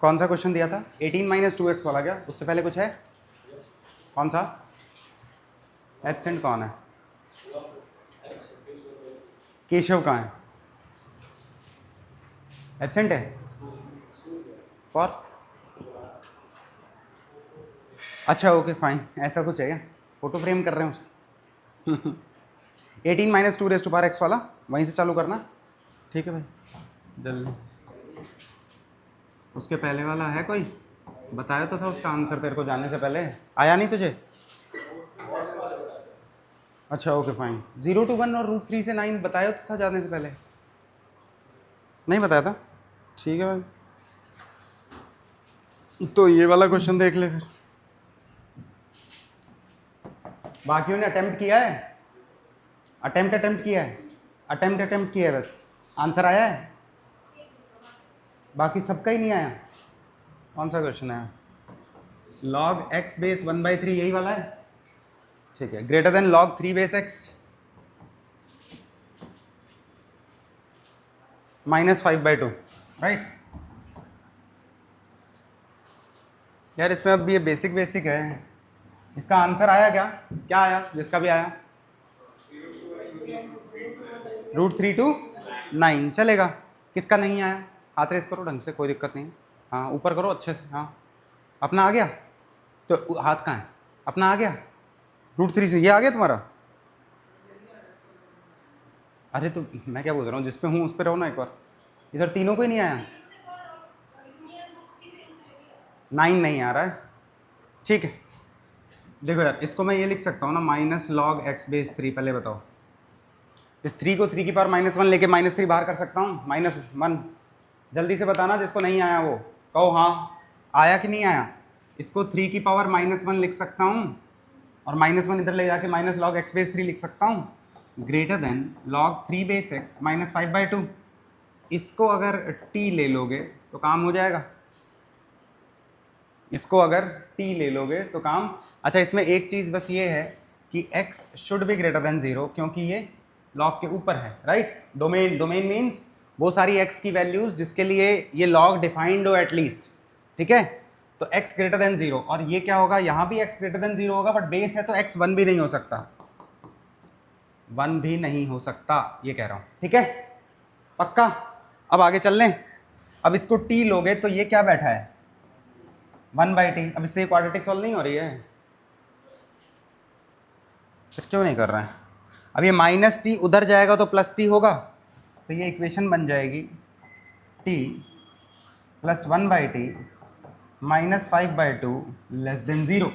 कौन सा क्वेश्चन दिया था? 18 माइनस 2x वाला क्या? उससे पहले कुछ है? कौन सा? एब्सेंट कौन है? केशव कहाँ है? एब्सेंट है फॉर? अच्छा ओके फाइन, ऐसा कुछ है क्या? फोटो फ्रेम कर रहे हैं उसकी 18 minus 2 raise to power x वाला वहीं से चालू करना। ठीक है भाई, जल्दी। उसके पहले वाला है कोई? बताया तो था उसका आंसर तेरे को जाने से पहले, आया नहीं तुझे? अच्छा ओके फाइन। 0 to 1 और √3 से 9 बताया तो था जाने से पहले, नहीं बताया था? ठीक है भाई, तो ये वाला क्वेश्चन देख ले फिर। बाकियों ने अटेम्प्ट किया है? अटेम्प्ट किया है? अटेम्प्ट किया है बस, आंसर आया है? बाकी सबका ही नहीं आया? कौन सा क्वेश्चन है? log x बेस 1/3 यही वाला है? ठीक है, greater than log 3 base x -5/2, right? यार इसमें अब ये बेसिक है, इसका आंसर आया क्या? क्या आया जिसका भी आया? √3 to 9 चलेगा। किसका नहीं आया? हाथ रेस करो ढंग से, कोई दिक्कत नहीं। हाँ ऊपर करो अच्छे से। हाँ अपना आ गया तो हाथ कहाँ है? अपना आ गया √3 से, ये आ गया तुम्हारा? अरे तो मैं क्या बोल रहा हूँ, जिस पे हूँ उस पे रहो ना एक बार। इधर तीनों को ही नहीं आया? 9 नहीं आ रहा है, ठीक है। देखो यार इसको मैं ये लिख सकता हूँ ना, -log x बेस 3। पहले बताओ, इस 3 को 3 की पावर -1 लेके -3 बाहर कर सकता हूँ? -1, जल्दी से बताना जिसको नहीं आया वो कहो हाँ। आया कि नहीं आया? इसको 3 की पावर -1 लिख सकता हूँ और -1 इधर ले जाके -log x बेस 3 लिख सकता हूँ, greater than log 3 base x -5/2। इसको अगर t ले लोगे तो काम हो जाएगा, इसको अगर t ले लोगे तो काम। अच्छा इसमें एक चीज़ बस ये है कि x should be greater than 0 क्योंकि ये log के ऊपर है, राइट? डोमेन मीन्स वो सारी x की वैल्यूज जिसके लिए ये log डिफाइंड हो एटलीस्ट, ठीक है? तो x ग्रेटर देन 0, और ये क्या होगा, यहाँ भी x ग्रेटर देन 0 होगा, बट बेस है तो x 1 भी नहीं हो सकता, 1 भी नहीं हो सकता, ये कह रहा हूँ, ठीक है? पक्का? अब आगे चल लें। अब इसको t लोगे तो ये क्या बैठा है? 1/t। अब इससे क्वाड्रेटिक सॉल्व नहीं हो रही है, फिर क्यों नहीं कर रहे हैं? अब ये -t उधर जाएगा तो +t होगा, तो ये इक्वेशन बन जाएगी t + 1/t -5/2 < 0।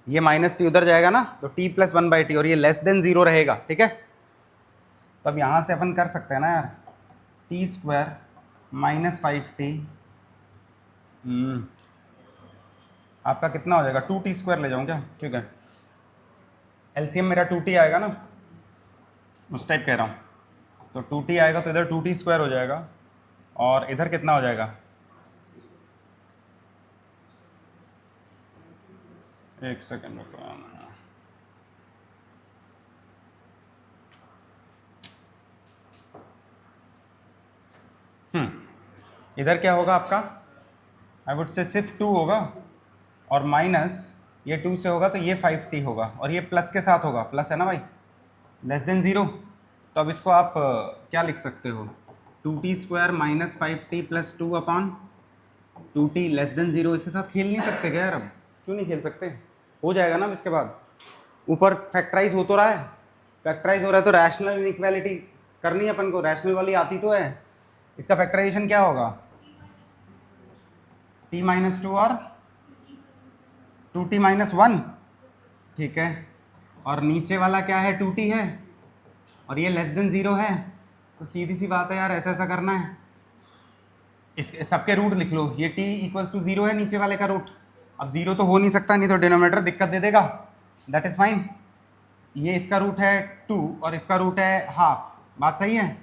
ये -t उधर जाएगा ना तो t + 1/t और ये < 0 रहेगा, ठीक है? तब यहाँ से अपन कर सकते हैं ना यार, t² -5t आपका कितना हो जाएगा? 2t² ले जाऊँ क्या? ठीक है, एलसीएम मेरा 2t आएगा ना, उस टाइप कह रहा हूँ। तो 2t आएगा तो इधर 2t² हो जाएगा और इधर कितना हो जाएगा? एक सेकेंड रुको, इधर क्या होगा आपका? आई वुड से सिर्फ 2 होगा और माइनस ये 2 से होगा तो ये 5t होगा और ये प्लस के साथ होगा, प्लस है ना भाई, < 0। तो अब इसको आप क्या लिख सकते हो? 2t² -5t + 2/2t < 0। इसके साथ खेल नहीं सकते क्या यार? अब क्यों नहीं खेल सकते? हो जाएगा ना। अब इसके बाद ऊपर फैक्टराइज हो तो रहा है, फैक्टराइज हो रहा है तो रैशनल इनइक्वालिटी करनी है अपन को, रैशनल वाली आती तो है। इसका फैक्टराइजेशन क्या होगा? t - 2 और 2t - 1, ठीक है। और नीचे वाला क्या है? 2t है और ये < 0 है, तो सीधी सी बात है यार, ऐसा ऐसा करना है। इस सबके रूट लिख लो, ये t = 0 है नीचे वाले का रूट। अब 0 तो हो नहीं सकता, नहीं तो डिनोमिनेटर दिक्कत दे देगा, दैट इज फाइन। ये इसका रूट है 2 और इसका रूट है हाफ, बात सही है?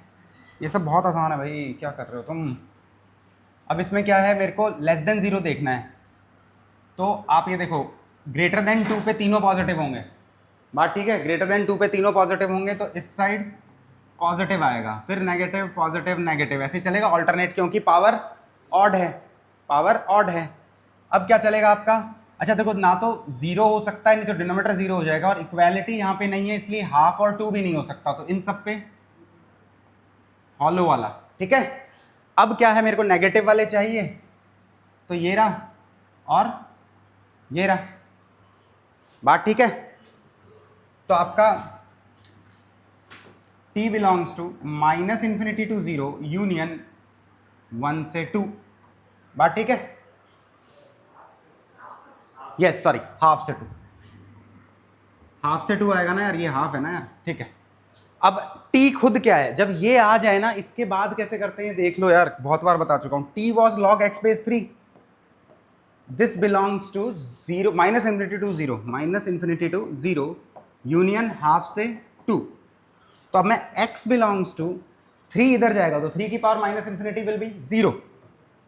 ये सब बहुत आसान है भाई, क्या कर रहे हो तुम? अब इसमें क्या है, मेरे को < 0 देखना है, तो आप ये देखो ग्रेटर देन 2 पे तीनों पॉजिटिव होंगे, बात ठीक है? ग्रेटर देन 2 पे तीनों पॉजिटिव होंगे तो इस साइड पॉजिटिव आएगा, फिर नेगेटिव पॉजिटिव नेगेटिव, ऐसे चलेगा ऑल्टरनेट, क्योंकि पावर ऑड है। पावर ऑड है। अब क्या चलेगा आपका, अच्छा देखो ना तो जीरो हो सकता है, नहीं तो डिनोमिनेटर जीरो हो जाएगा, और इक्वालिटी यहाँ पे नहीं है इसलिए हाफ और टू भी नहीं हो सकता, तो इन सब पे हॉलो वाला। ठीक है, अब क्या है, मेरे को नेगेटिव वाले चाहिए, तो ये रहा और ये रहा, बात ठीक है। तो आपका t belongs to minus infinity to zero union 1 से 2, बात ठीक है। यस सॉरी, हाफ से 2, हाफ से 2 आएगा ना यार, ये हाफ है ना यार, ठीक है। अब t खुद क्या है, जब ये आ जाए ना, इसके बाद कैसे करते हैं देख लो यार, बहुत बार बता चुका हूं। t was log x base 3, this belongs to zero, minus infinity to zero, minus infinity to zero union half से 2। तो अब मैं x बिलोंग्स टू 3 इधर जाएगा तो 3 की power minus infinity will be 0,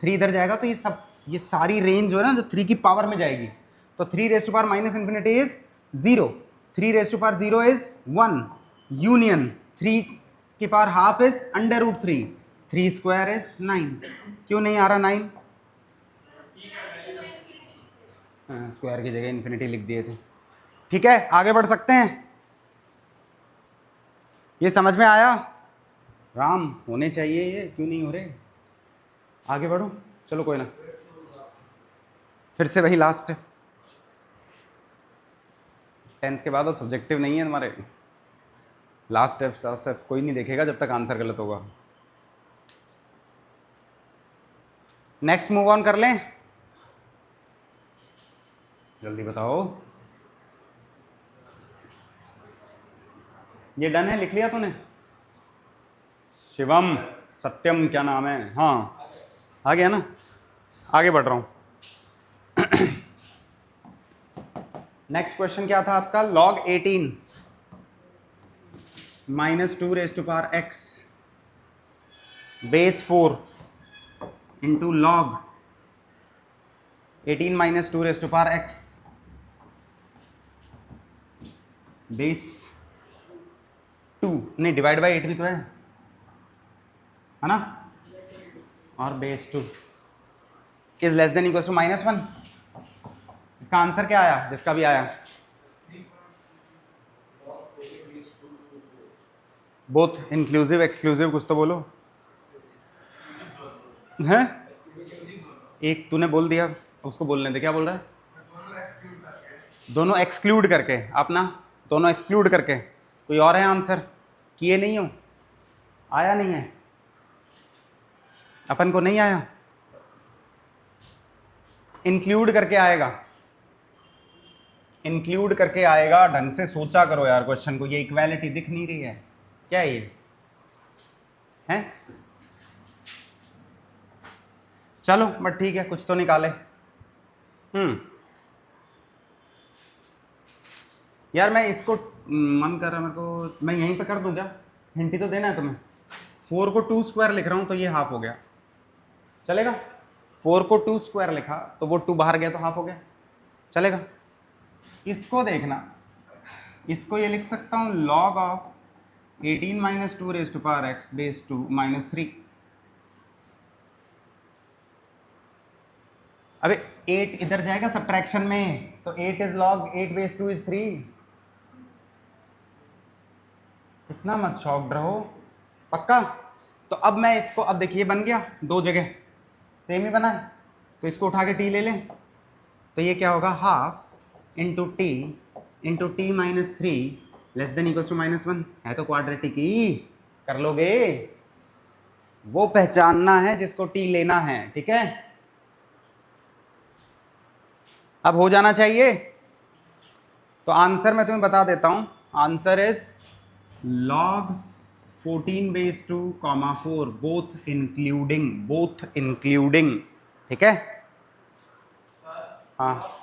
3 इधर जाएगा तो ये सब, ये सारी रेंज जो है ना जो 3 की पावर में जाएगी, तो 3 raise to power minus infinity is 0, 3 raise to power 0 is 1 union 3 की power half is under root 3, 3 square is 9। क्यों नहीं आ रहा 9? स्क्वायर की जगह इन्फिनिटी लिख दिए थे। ठीक है, आगे बढ़ सकते हैं, ये समझ में आया? राम होने चाहिए ये, क्यों नहीं हो रहे? आगे बढ़ो, चलो कोई ना, फिर से वही लास्ट, 10th के बाद अब सब्जेक्टिव नहीं है तुम्हारे, लास्ट स्टेप कोई नहीं देखेगा जब तक आंसर गलत होगा। नेक्स्ट मूव ऑन कर लें, जल्दी बताओ। ये डन है, लिख लिया तूने? शिवम, सत्यम क्या नाम है, हाँ आ गया ना, आगे बढ़ रहा हूं। नेक्स्ट क्वेश्चन क्या था आपका, log 18 minus 2 raise to power x base 4 into log 18 minus 2 raise to power x base 2, नहीं डिवाइड बाई 8 भी तो है ना, और base 2 is less than equal to -1। इसका आंसर क्या आया, जिसका भी आया? बोथ इंक्लूसिव एक्सक्लूसिव, कुछ तो बोलो हैं। एक तूने बोल दिया, उसको बोलने दे, क्या बोल रहा है? दोनों एक्सक्लूड करके, अपना दोनों एक्सक्लूड करके। कोई और है आंसर? किए नहीं हो? आया नहीं है अपन को, नहीं आया, इंक्लूड करके आएगा, इंक्लूड करके आएगा। ढंग से सोचा करो यार क्वेश्चन को, ये इक्वालिटी दिख नहीं रही है क्या, ये है? चलो बट ठीक है, कुछ तो निकाले। यार मैं इसको, मन कर रहा मेरे को, मैं यहीं पे कर दूं क्या? हिंट ही तो देना है तुम्हें। 4 को 2 स्क्वायर लिख रहा हूं तो ये हाफ हो गया, चलेगा? 4 को 2 स्क्वायर लिखा तो वो 2 बाहर गया तो हाफ हो गया, चलेगा? इसको देखना, इसको ये लिख सकता हूँ log of 18 minus 2 raise to power x base 2 minus 3। अबे 8 इधर जाएगा सब्ट्रैक्शन में, तो 8 इज log 8 बेस 2 इज 3। इतना मत शॉक्ड रहो, पक्का? तो अब मैं इसको, अब देखिए बन गया, दो जगह सेम ही बना है, तो इसको उठा के टी ले लें, तो ये क्या होगा, half into t minus 3 less than equal to -1। है तो क्वाड्रेटिक ही, कर लोगे? वो पहचानना है जिसको टी लेना है, ठीक है? अब हो जाना चाहिए। तो आंसर मैं तुम्हें बता देता हूं, answer is log 14 base 2 4 both including, ठीक है? हाँ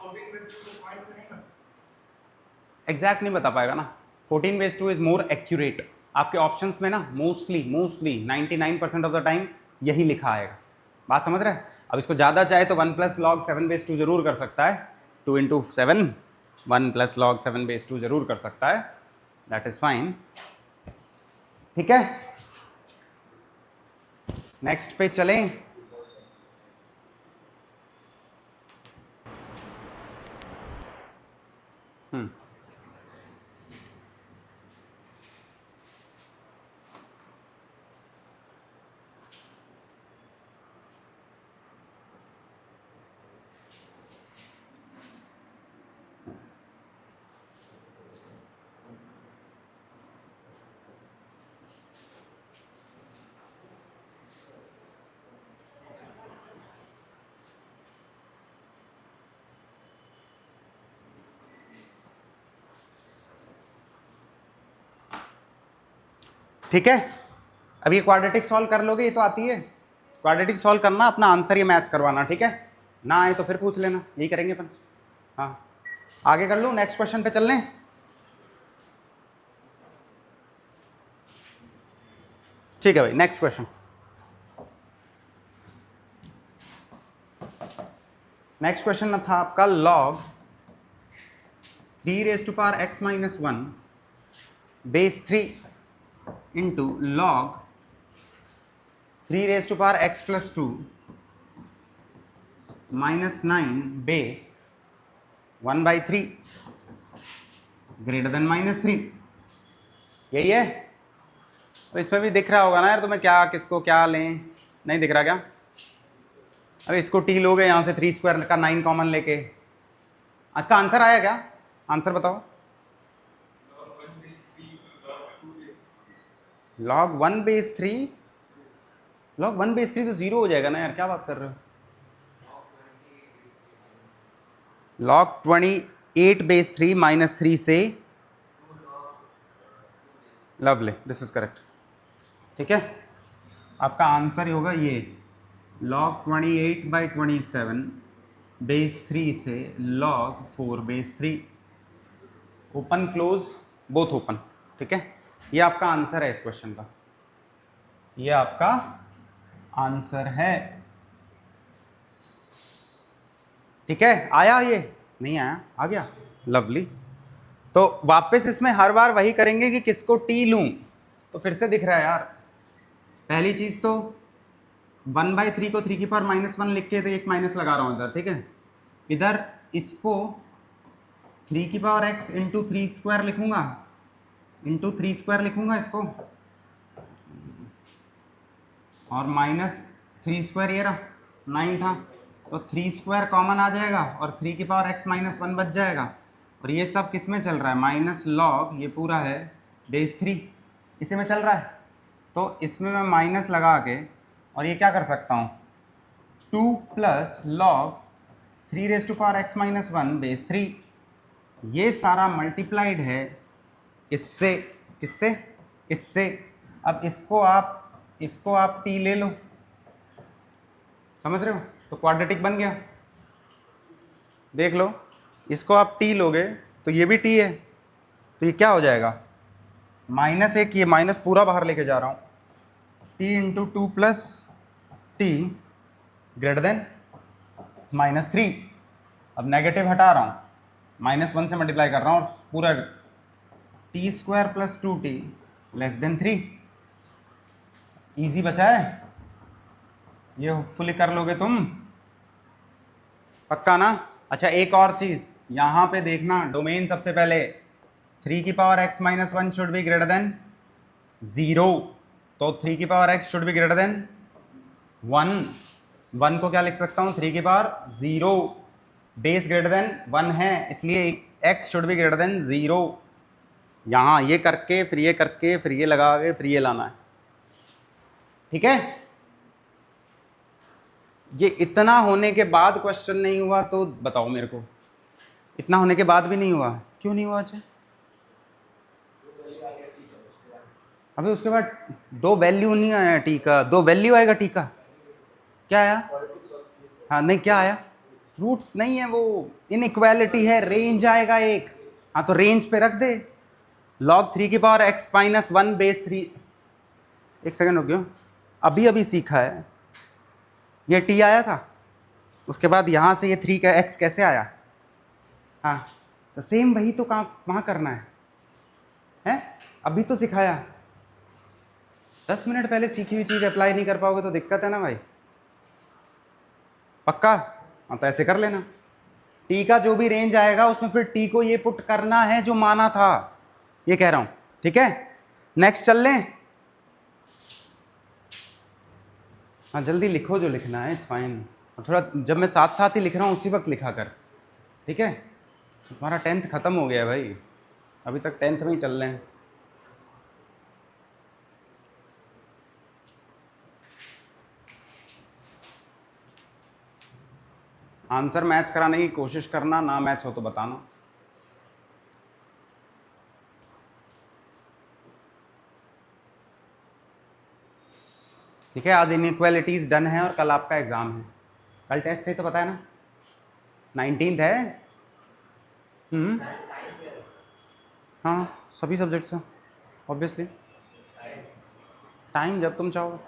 एग्जैक्ट नहीं बता पाएगा ना, 14 बेस 2 इज मोर एक्यूरेट। आपके ऑप्शंस में ना मोस्टली 99% ऑफ द टाइम यही लिखा आएगा, बात समझ रहे हैं? अब इसको ज़्यादा चाहे तो 1 प्लस log 7 बेस 2 जरूर कर सकता है, 2 इंटू 7, 1 प्लस log 7 बेस 2 जरूर कर सकता है, दैट इज फाइन, ठीक है? नेक्स्ट पे चलें। ठीक है, अब ये क्वाड्रेटिक सॉल्व कर लोगे, ये तो आती है। क्वाड्रेटिक सॉल्व करना, अपना आंसर ये मैच करवाना, ठीक है। ना आए तो फिर पूछ लेना, यही करेंगे अपन। हाँ, आगे कर लूँ, नेक्स्ट क्वेश्चन पे चल लें। ठीक है भाई, नेक्स्ट क्वेश्चन। नेक्स्ट क्वेश्चन था आपका log 3 raised to power x minus 1 base 3 into log 3 raised to power x plus 2 minus 9 base 1 by 3 greater than minus 3। यही है। तो इसमें भी दिख रहा होगा ना यार तुम्हें, क्या किसको क्या लें, नहीं दिख रहा क्या? अब इसको टी लोगे यहाँ से 3 स्क्वायर का 9 कॉमन लेके। आज का आंसर आया क्या? आंसर बताओ। log 1 base 3, log 1 base 3 तो 0 हो जाएगा ना यार, क्या बात कर रहे हो? log 28 base 3 minus 3 से, लवली, दिस इज करेक्ट। ठीक है, आपका आंसर ही होगा ये log 28 by 27 बेस 3 से log 4 base 3, open close both open. ठीक है, ये आपका आंसर है इस क्वेश्चन का, ये आपका आंसर है। ठीक है, आया? ये नहीं आया, आ गया, लवली। तो वापस इसमें हर बार वही करेंगे कि किसको टी लूं। तो फिर से दिख रहा है यार, पहली चीज तो 1/3 को 3 की पावर -1 लिख के तो एक माइनस लगा रहा हूं इधर। ठीक है, इधर इसको 3 की पावर x इंटू 3 स्क्वायर लिखूंगा, इंटू 3 स्क्वायर लिखूंगा इसको, और -3 स्क्वायर ये रहा 9 था, तो 3 स्क्वायर कॉमन आ जाएगा और 3 की पावर x -1 बच जाएगा। और ये सब किस में चल रहा है? माइनस लॉग, ये पूरा है बेस 3, इसी में चल रहा है। तो इसमें मैं माइनस लगा के और ये क्या कर सकता हूँ, 2 plus log 3 raise to power x -1 base 3, ये सारा मल्टीप्लाइड है इससे, किससे? इससे। अब इसको आप t ले लो, समझ रहे हो? तो क्वाड्रेटिक बन गया। देख लो, इसको आप t लोगे तो ये भी t है, तो ये क्या हो जाएगा? -1, ये माइनस पूरा बाहर लेके जा रहा हूँ, t into 2 plus T greater than -3। अब नेगेटिव हटा रहा हूँ, -1 से मल्टीप्लाई कर रहा हूँ और पूरा t square plus 2t less than 3। Easy बचा है, ये होपफुली कर लोगे तुम, पक्का ना? अच्छा, एक और चीज यहाँ पे देखना, डोमेन सबसे पहले 3 की power x -1 should be greater than 0, तो 3 की power x should be greater then 1 को क्या लिख सकता हूँ? 3 की पावर 0, बेस ग्रेटर देन 1 है, इसलिए x should be greater than 0। यहाँ ये करके फिर ये करके फिर ये लगा के फिर ये लाना है। ठीक है, ये इतना होने के बाद क्वेश्चन नहीं हुआ तो बताओ मेरे को, इतना होने के बाद भी नहीं हुआ, क्यों नहीं हुआ? अच्छा, अबे उसके बाद 2 वैल्यू नहीं आया टी का, 2 वैल्यू आएगा टी का। क्या आया? हाँ नहीं, क्या आया? रूट्स नहीं है, वो इनइक्वालिटी है, रेंज आएगा एक। हाँ तो रेंज पे रख दे, log 3 की पावर x -1 बेस 3। एक सेकंड रुकियो, अभी सीखा है, ये t आया था, उसके बाद यहाँ से ये 3 का x कैसे आया? हाँ तो सेम वही तो वहाँ करना है? अभी तो सिखाया, 10 मिनट पहले सीखी हुई चीज़ अप्लाई नहीं कर पाओगे तो दिक्कत है ना भाई, पक्का? हाँ तो ऐसे कर लेना, टी का जो भी रेंज आएगा उसमें फिर टी को ये पुट करना है जो माना था, ये कह रहा हूं, ठीक है। नेक्स्ट चल लें। हाँ जल्दी लिखो जो लिखना है, इट्स फाइन। थोड़ा जब मैं साथ साथ ही लिख रहा हूँ उसी वक्त लिखा कर, ठीक है। तुम्हारा 10th खत्म हो गया है भाई, अभी तक 10th में ही चल रहे हैं। आंसर मैच कराने की कोशिश करना, ना मैच हो तो बताना। ठीक है, आज इनइक्वालिटीज डन है और कल आपका एग्जाम है। कल टेस्ट है तो पता है ना, 19th है। हाँ सभी सब्जेक्ट्स हैं ऑब्वियसली। टाइम जब तुम चाहो।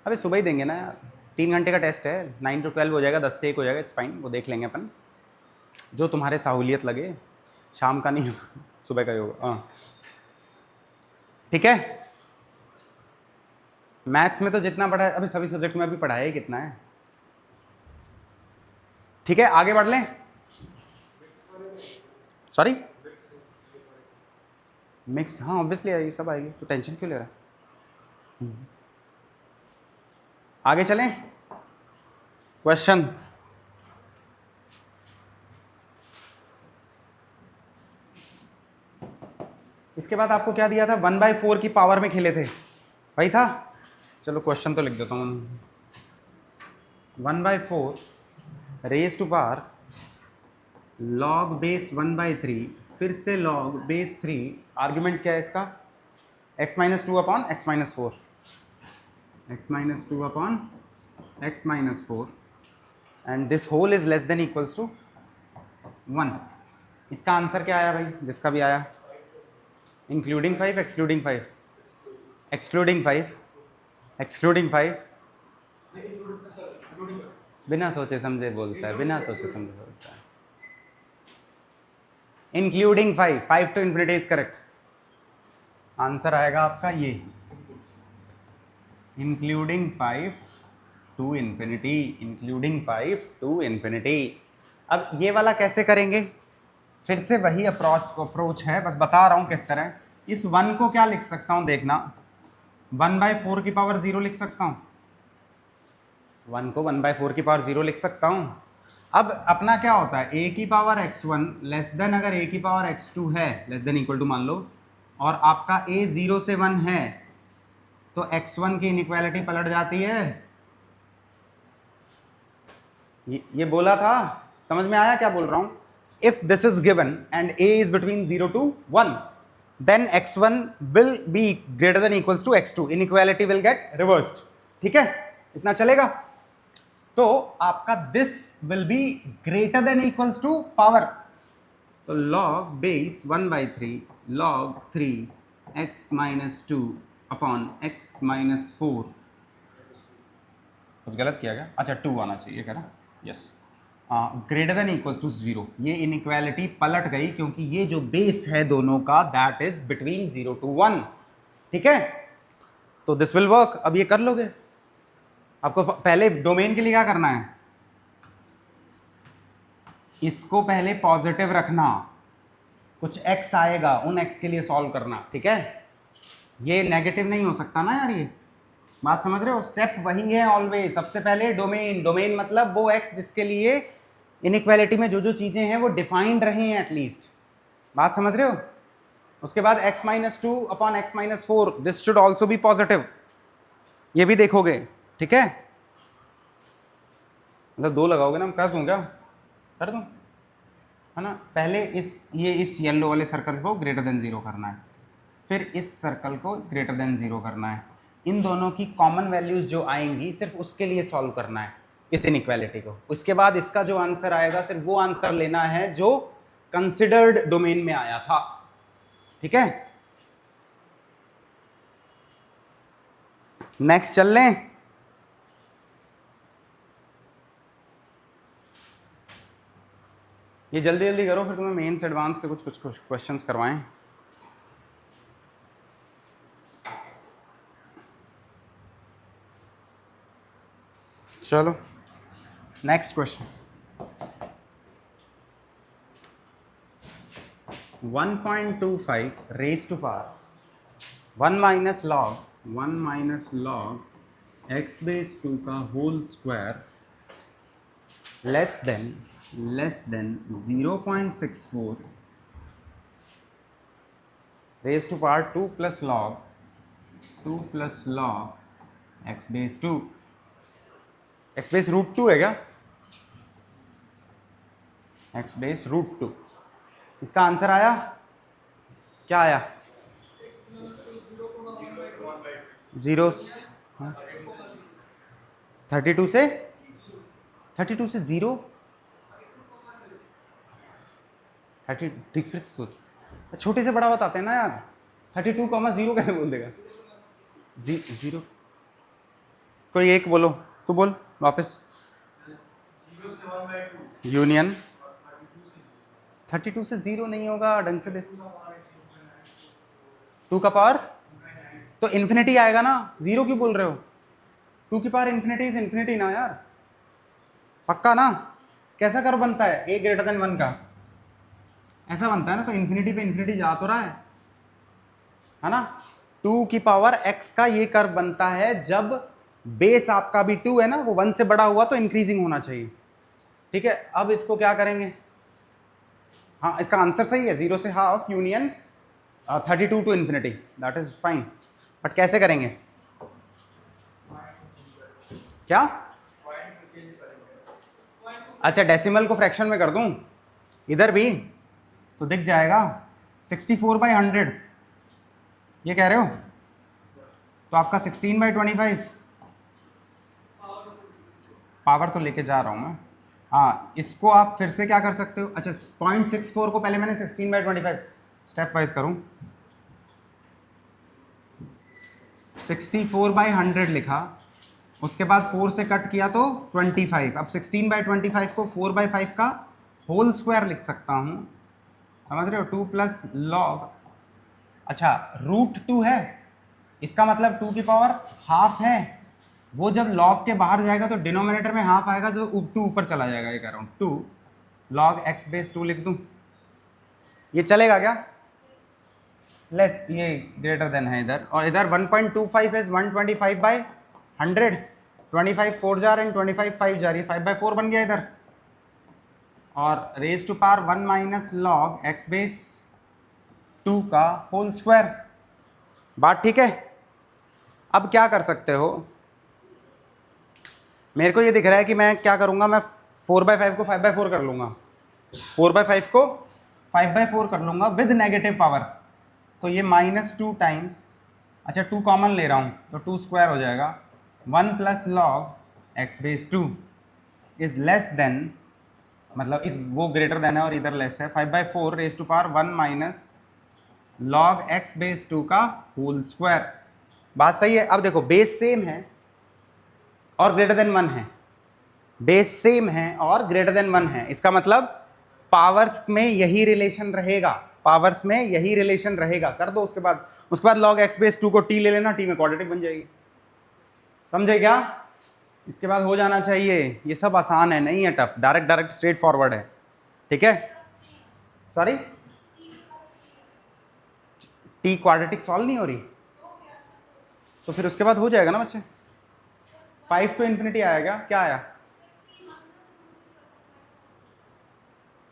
अबे सुबह ही देंगे ना यार, 3 घंटे का टेस्ट है, 9 to 12 हो जाएगा, 10 से 1 हो जाएगा, इट्स फाइन, वो देख लेंगे अपन, जो तुम्हारे सहूलियत लगे। शाम का नहीं सुबह का ही होगा। हाँ ठीक है। मैथ्स में तो जितना पढ़ा है, अभी सभी सब्जेक्ट में अभी पढ़ाया ही कितना है। ठीक है आगे बढ़ लें। सॉरी मिक्स्ड, हाँ ऑब्वियसली आएगी, सब आएगी, तो टेंशन क्यों ले रहा है। आगे चलें। क्वेश्चन, इसके बाद आपको क्या दिया था, 1/4 की पावर में खेले थे, वही था। चलो क्वेश्चन तो लिख देता हूँ। 1/4 raise to power log base 1/3, फिर से लॉग बेस 3, आर्ग्यूमेंट क्या है इसका, x-2 upon x-4, x-2 upon x-4, and this whole is less than equals to 1। इसका आंसर क्या आया भाई, जिसका भी आया, इंक्लूडिंग 5 एक्सक्लूडिंग 5, एक्सक्लूडिंग 5, एक्सक्लूडिंग 5, बिना सोचे समझे बोलता है, बिना सोचे समझे बोलता है। Including 5, 5 to infinity is correct. Answer आएगा आपका ये, including 5 to infinity, including 5 to infinity। अब ये वाला कैसे करेंगे, फिर से वही अप्रोच है, बस बता रहा हूं किस तरह। इस 1 को क्या लिख सकता हूं देखना, 1/4 की पावर 0 लिख सकता हूं, 1 को 1/4 की पावर 0 लिख सकता हूं। अब अपना क्या होता है, a की पावर x1 लेस देन, अगर a की पावर x2 है, लेस देन इक्वल टू मान लो, और आपका a 0 से 1 है, तो x1 की इनइक्वालिटी पलट जाती है। ये बोला था, समझ में आया क्या बोल रहा हूं। If this is given and a is between 0 to 1, then x1 will be greater than equals to x2, inequality will get reversed। ठीक है, इतना चलेगा। तो आपका this will be greater than equals to power, तो log base 1/3 log 3 x-2 upon x-4, कुछ गलत किया गया, अच्छा 2 आना चाहिए क्या ना, yes, greater than equals to 0। ये इनइक्वालिटी पलट गई क्योंकि ये जो बेस है दोनों का, दैट इज बिटवीन 0 to 1। ठीक है, तो दिस विल वर्क। अब ये कर लोगे। आपको पहले डोमेन के लिए क्या करना है, इसको पहले पॉजिटिव रखना, कुछ x आएगा उन x के लिए सॉल्व करना। ठीक है, ये नेगेटिव नहीं हो सकता ना यार, ये बात समझ रहे हो। स्टेप वही है ऑलवेज, सबसे पहले डोमेन, डोमेन मतलब वो x जिसके लिए इनइक्वालिटी में जो जो चीजें हैं वो डिफाइंड रहे हैं एटलीस्ट, बात समझ रहे हो। उसके बाद x-2 upon x-4, this should also be positive, ये भी देखोगे। ठीक है, मतलब 2 लगाओगे ना, कर दूं क्या, कर दूं, है ना। पहले इस येलो वाले सर्कल को ग्रेटर देन 0 करना है, फिर इस सर्कल को ग्रेटर देन 0 करना है। इन दोनों की कॉमन वैल्यूज जो आएंगी सिर्फ उसके लिए सॉल्व करना है इस इनइक्वालिटी को। उसके बाद इसका जो आंसर आएगा सिर्फ वो आंसर लेना है जो कंसिडर्ड डोमेन में आया था। ठीक है, नेक्स्ट चल लें। ये जल्दी जल्दी करो, फिर तुम्हें मेंस एडवांस के कुछ क्वेश्चंस करवाएं। चलो next question, 1.25 raise to power 1 minus log x base 2 का whole square less than 0.64 raise to power 2 plus log x base 2, x base root 2 है क्या? X base root 2। इसका आंसर आया, क्या आया? 0 32 से 0 30, ठीक फिर सोच, छोटे से बड़ा बताते हैं ना यार। 32,0 कैसे बोल देगा? 0, कोई एक बोलो, तू बोल वापस। यूनियन 32 से 0 नहीं होगा, ढंग से देख। 2 का पावर तो इन्फिनिटी आएगा ना, 0 क्यों बोल रहे हो? 2 की पावर इन्फिनिटी इज इन्फिनिटी ना यार, पक्का ना? कैसा कर्व बनता है a ग्रेटर देन 1 का? ऐसा बनता है ना, तो इन्फिनिटी पे इन्फिनिटी जा तो रहा है ना? 2 की पावर x का ये कर्व बनता है जब बेस आपका भी 2 है ना, वो 1 से बड़ा हुआ तो इंक्रीजिंग होना चाहिए। ठीक है, अब इसको क्या करेंगे? हाँ, इसका आंसर सही है, 0 से half union 32 to infinity, that is fine. But कैसे करेंगे? क्या? अच्छा, डेसिमल को फ्रैक्शन में कर दूं इधर भी तो दिख जाएगा 64/100, ये कह रहे हो? तो आपका 16/25 पावर तो लेके जा रहा हूं मैं। हाँ, इसको आप फिर से क्या कर सकते हो? अच्छा, 0.64 को पहले मैंने 16/25 स्टेप वाइज करूं, 64/100 लिखा, उसके बाद 4 से कट किया तो 25। अब 16/25 को 4/5 का होल स्क्वायर लिख सकता हूं, समझ रहे हो? 2 प्लस लॉग, अच्छा रूट 2 है, इसका मतलब 2 की पावर हाफ है, वो जब लॉग के बाहर जाएगा तो डिनोमिनेटर में हाफ आएगा, तो 2 ऊपर चला जाएगा। ये कह रहा हूँ 2 लॉग एक्स बेस 2 लिख दूं, ये चलेगा क्या? लेस, ये ग्रेटर देन है इधर, और इधर 1.25 इज 125/100, 25 4 जा रहे हैं, 25 5 जा रही है, 5/4 बन गया इधर, और raise to power 1 minus log x base 2 का होल स्क्वायर। बात ठीक है? अब क्या कर सकते हो? मेरे को ये दिख रहा है कि मैं क्या करूंगा, मैं 4/5 को 5/4 कर लूंगा, 4/5 को 5/4 कर लूंगा विद नेगेटिव पावर, तो ये -2 टाइम्स, अच्छा 2 कॉमन ले रहा हूँ तो 2 स्क्वायर हो जाएगा, 1 plus log x base 2 is less then, मतलब इस वो ग्रेटर देन है और इधर लेस है, 5/4 raise to power 1 minus log x base 2 का होल स्क्वायर। बात सही है? अब देखो, बेस सेम है और ग्रेटर देन 1 है, बेस सेम है और ग्रेटर देन 1 है, इसका मतलब पावर्स में यही रिलेशन रहेगा, पावर्स में यही रिलेशन रहेगा। कर दो उसके बाद लॉग एक्स बेस 2 को टी ले लेना, टी में क्वाड्रेटिक बन जाएगी, समझे क्या? इसके बाद हो जाना चाहिए। ये सब आसान है, नहीं है टफ, डायरेक्ट स्ट्रेट फॉरवर्ड है। ठीक है, सॉरी टी क्वाड्रेटिक सॉल्व नहीं हो रही, तो फिर उसके बाद हो जाएगा ना बच्चे। 5 टू इन्फिनिटी आएगा, क्या आया?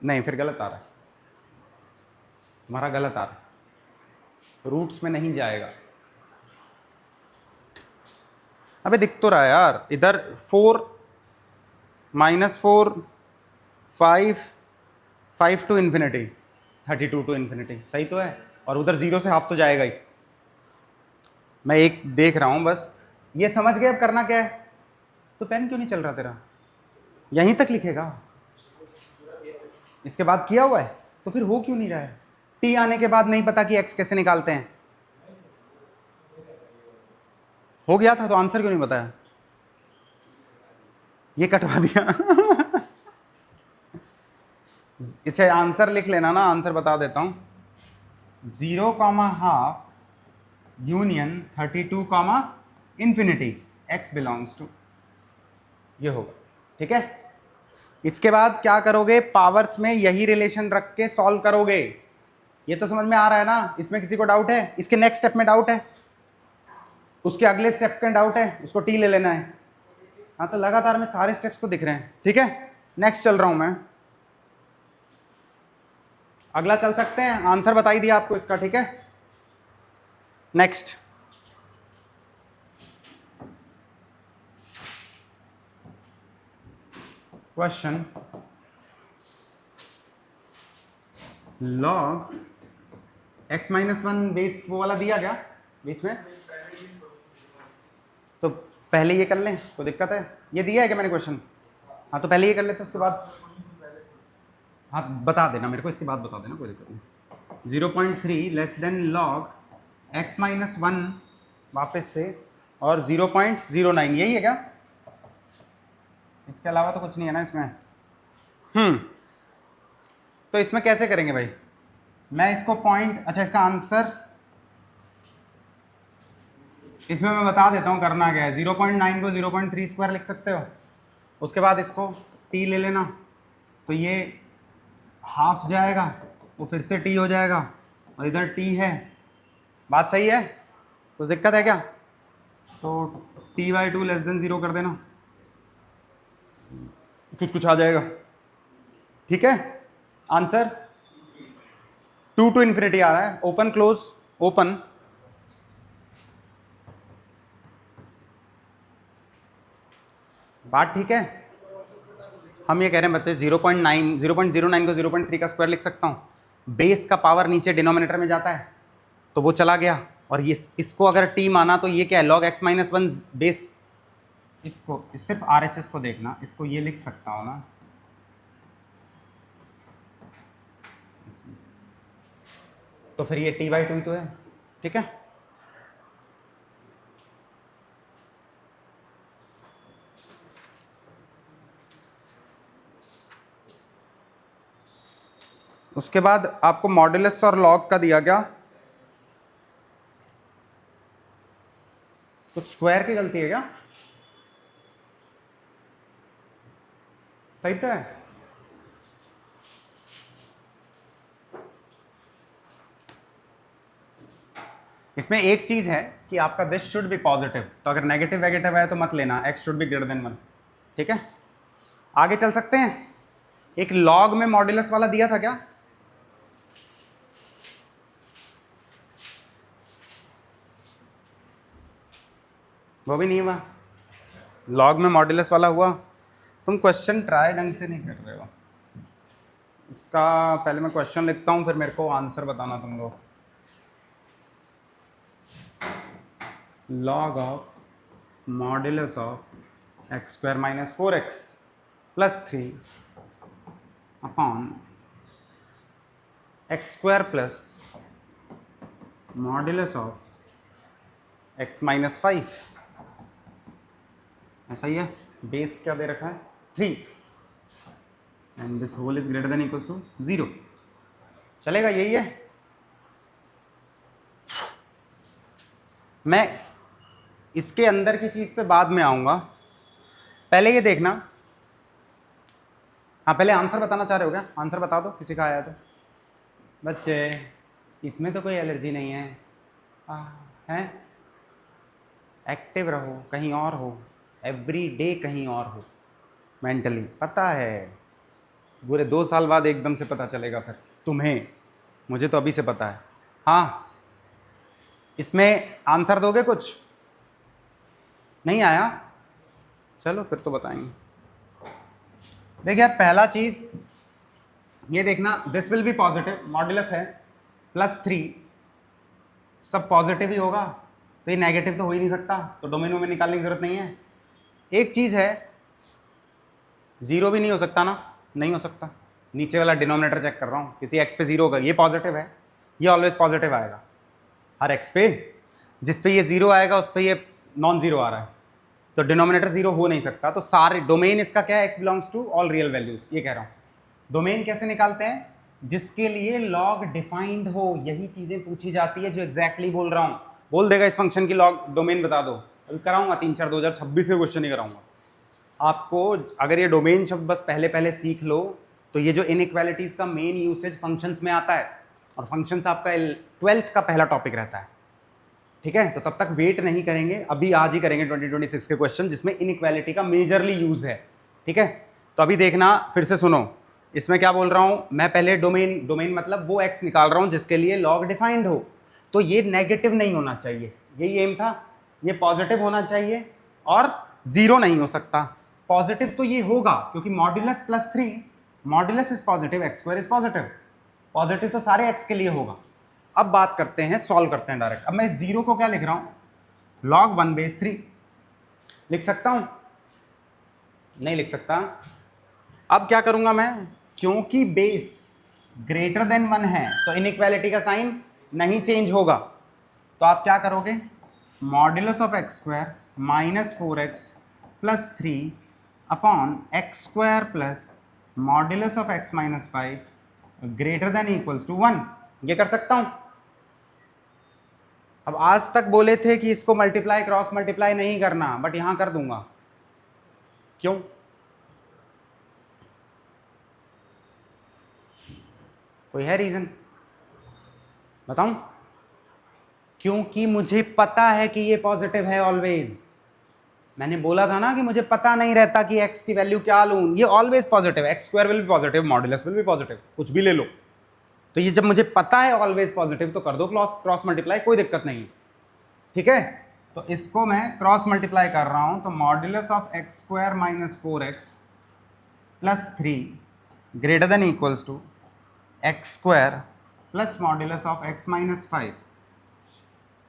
नहीं, फिर गलत आ रहा है तुम्हारा, गलत आ रहा है, रूट्स में नहीं जाएगा। अबे दिख तो रहा है यार, इधर 4 -4 5 टू इन्फिनिटी 32 टू इन्फिनिटी, सही तो है, और उधर 0 से हाफ तो जाएगा ही। मैं एक देख रहा हूं बस, ये समझ गए अब करना क्या है? तो पेन क्यों नहीं चल रहा तेरा? यहीं तक लिखेगा, इसके बाद किया हुआ है, तो फिर हो क्यों नहीं रहा है? टी आने के बाद नहीं पता कि एक्स कैसे निकालते हैं? हो गया था तो आंसर क्यों नहीं बताया? ये कटवा दिया। अच्छा, आंसर लिख लेना ना, आंसर बता देता हूं, 0,5 union 32, infinity x belongs to, ये होगा। ठीक है, इसके बाद क्या करोगे? पावर्स में यही रिलेशन रख के सॉल्व करोगे। ये तो समझ में आ रहा है ना? इसमें किसी को डाउट है? इसके नेक्स्ट स्टेप में डाउट है? उसके अगले स्टेप का डाउट है? उसको टी ले लेना है। हाँ तो लगातार में सारे स्टेप्स तो दिख रहे हैं, ठीक है। नेक्स्ट चल रहा हूं मैं, अगला चल सकते हैं, आंसर बता ही दिया आपको इसका, ठीक है। Next question, log x minus 1 base वो वाला दिया गया बीच में, तो पहले ये कर लें, कोई दिक्कत है? ये दिया है क्या मैंने क्वेश्चन? हाँ तो पहले ये कर लेते हैं, उसके बाद हाँ बता देना मेरे को, इसके बाद बता देना, कोई दिक्कत नहीं। 0.3 less than log x minus 1 वापस से, और 0.09, यही है क्या? इसके अलावा तो कुछ नहीं है ना इसमें? तो इसमें कैसे करेंगे भाई? मैं इसको पॉइंट, अच्छा इसका आंसर इसमें मैं बता देता हूँ करना क्या है। 0.9 को 0.3 स्क्वायर लिख सकते हो, उसके बाद इसको t ले लेना, तो ये हाफ जाएगा, वो फिर से t हो जाएगा, और इधर t है। बात सही है? कुछ दिक्कत है क्या? तो t/2 लेस देन 0 कर देना, कुछ आ जाएगा, ठीक है। आंसर 2 to इन्फिनिटी आ रहा है, ओपन क्लोज ओपन, बात ठीक है। हम ये कह रहे हैं बच्चे 0.09 को 0.3 का स्क्वायर लिख सकता हूँ, बेस का पावर नीचे डिनोमिनेटर में जाता है तो वो चला गया, और ये इसको अगर t माना तो ये क्या है? लॉग x माइनस 1 बेस, इसको सिर्फ RHS को देखना, इसको ये लिख सकता हूँ ना, तो फिर ये t/2 तो है, ठीक है। उसके बाद आपको मॉड्यूलस और लॉग का दिया गया, कुछ स्क्वायर की गलती है क्या? सही तो है। इसमें एक चीज है कि आपका दिस शुड बी पॉजिटिव, तो अगर नेगेटिव वेगेटिव है तो मत लेना, x should be greater then 1, ठीक है। आगे चल सकते हैं। एक लॉग में मॉड्यूलस वाला दिया था क्या? वो भी नहीं हुआ। लॉग में मॉड्यूलस वाला हुआ? तुम क्वेश्चन ट्राई ढंग से नहीं कर रहे हो। इसका पहले मैं क्वेश्चन लिखता हूं, फिर मेरे को आंसर बताना तुम लोग। log of modulus of x square minus 4x plus 3 upon x square plus modulus of x minus 5, ऐसा ही है। बेस क्या दे रखा है? 3, and this whole is greater than equals to 0, चलेगा? यही है। मैं इसके अंदर की चीज पे बाद में आऊंगा, पहले ये देखना। हाँ पहले आंसर बताना चाह रहे हो क्या? आंसर बता दो, किसी का आया तो। बच्चे इसमें तो कोई एलर्जी नहीं है, हैं? एक्टिव रहो, कहीं और हो, एवरी डे कहीं और हो, मेंटली। पता है पूरे 2 साल बाद एकदम से पता चलेगा फिर तुम्हें, मुझे तो अभी से पता है। हाँ इसमें आंसर दोगे? कुछ नहीं आया? चलो फिर तो बताएंगे। देखिए पहला चीज ये देखना, this will B positive, modulus है +3, सब पॉजिटिव ही होगा, तो ये नेगेटिव तो हो ही नहीं सकता, तो डोमेन में निकालने की जरूरत नहीं है। एक चीज है, 0 भी नहीं हो सकता ना? नहीं हो सकता। नीचे वाला डिनोमिनेटर चेक कर रहा हूँ, किसी x पे 0 होगा, ये पॉजिटिव है, ये ऑलवेज पॉजिटिव आएगा हर x पे। जिस पे ये 0 आएगा उस पे ये नॉन जीरो आ रहा है, तो डिनोमिनेटर 0 हो नहीं सकता। तो सारे डोमेन इसका क्या है? x belongs to all real values, ये कह रहा हूँ। डोमेन कैसे निकालते हैं? जिसके लिए लॉग डिफाइंड हो, यही चीजें पूछी जाती है जो एग्जैक्टली बोल रहा हूँ। बोल देगा इस फंक्शन की लॉग डोमेन बता दो, अभी कराऊंगा 3-4 2026 के क्वेश्चन ही कराऊंगा आपको। अगर ये डोमेन शब्द बस पहले पहले सीख लो तो ये जो इनइक्वालिटीज का मेन यूसेज फंक्शंस में आता है, और फंक्शंस आपका 12th का पहला टॉपिक रहता है, ठीक है। तो तब तक वेट नहीं करेंगे, अभी आज ही करेंगे 2026 के क्वेश्चन जिसमें इनइक्वालिटी का मेजरली यूज है, ठीक है। तो अभी देखना, फिर से सुनो, इसमें क्या बोल रहा हूं मैं, पहले डोमेन मतलब वो x निकाल रहा हूं जिसके लिए लॉग डिफाइंड हो, तो ये नेगेटिव नहीं होना चाहिए, यही एम था, ये पॉजिटिव होना चाहिए और जीरो नहीं हो सकता। पॉजिटिव तो ये होगा क्योंकि modulus +3, modulus is positive, x square is positive, positive तो सारे x के लिए होगा। अब बात करते हैं, सॉल्व करते हैं डायरेक्ट। अब मैं इस जीरो को क्या लिख रहा हूं, log 1/3 लिख सकता हूं, नहीं लिख सकता। अब क्या करूंगा मैं, क्योंकि बेस ग्रेटर देन 1 है तो इनइक्वालिटी का साइन नहीं चेंज होगा, तो आप क्या करोगे, modulus of x square -4x + 3 upon x square plus modulus of x - 5 greater than equals to 1, ये कर सकता हूं। अब आज तक बोले थे कि इसको मल्टीप्लाई क्रॉस मल्टीप्लाई नहीं करना, बट यहां कर दूंगा, क्यों, कोई है रीजन, बताऊं, क्योंकि मुझे पता है कि ये पॉजिटिव है ऑलवेज। मैंने बोला था ना कि मुझे पता नहीं रहता कि x की वैल्यू क्या लूं, ये always positive, x square will be positive, modulus will be positive, कुछ भी ले लो। तो ये जब मुझे पता है ऑलवेज पॉजिटिव तो कर दो क्रॉस मल्टीप्लाई, कोई दिक्कत नहीं, ठीक है। तो इसको मैं क्रॉस मल्टीप्लाई कर रहा हूं, तो modulus of x square -4x + 3 greater than equals to x square plus modulus of x - 5,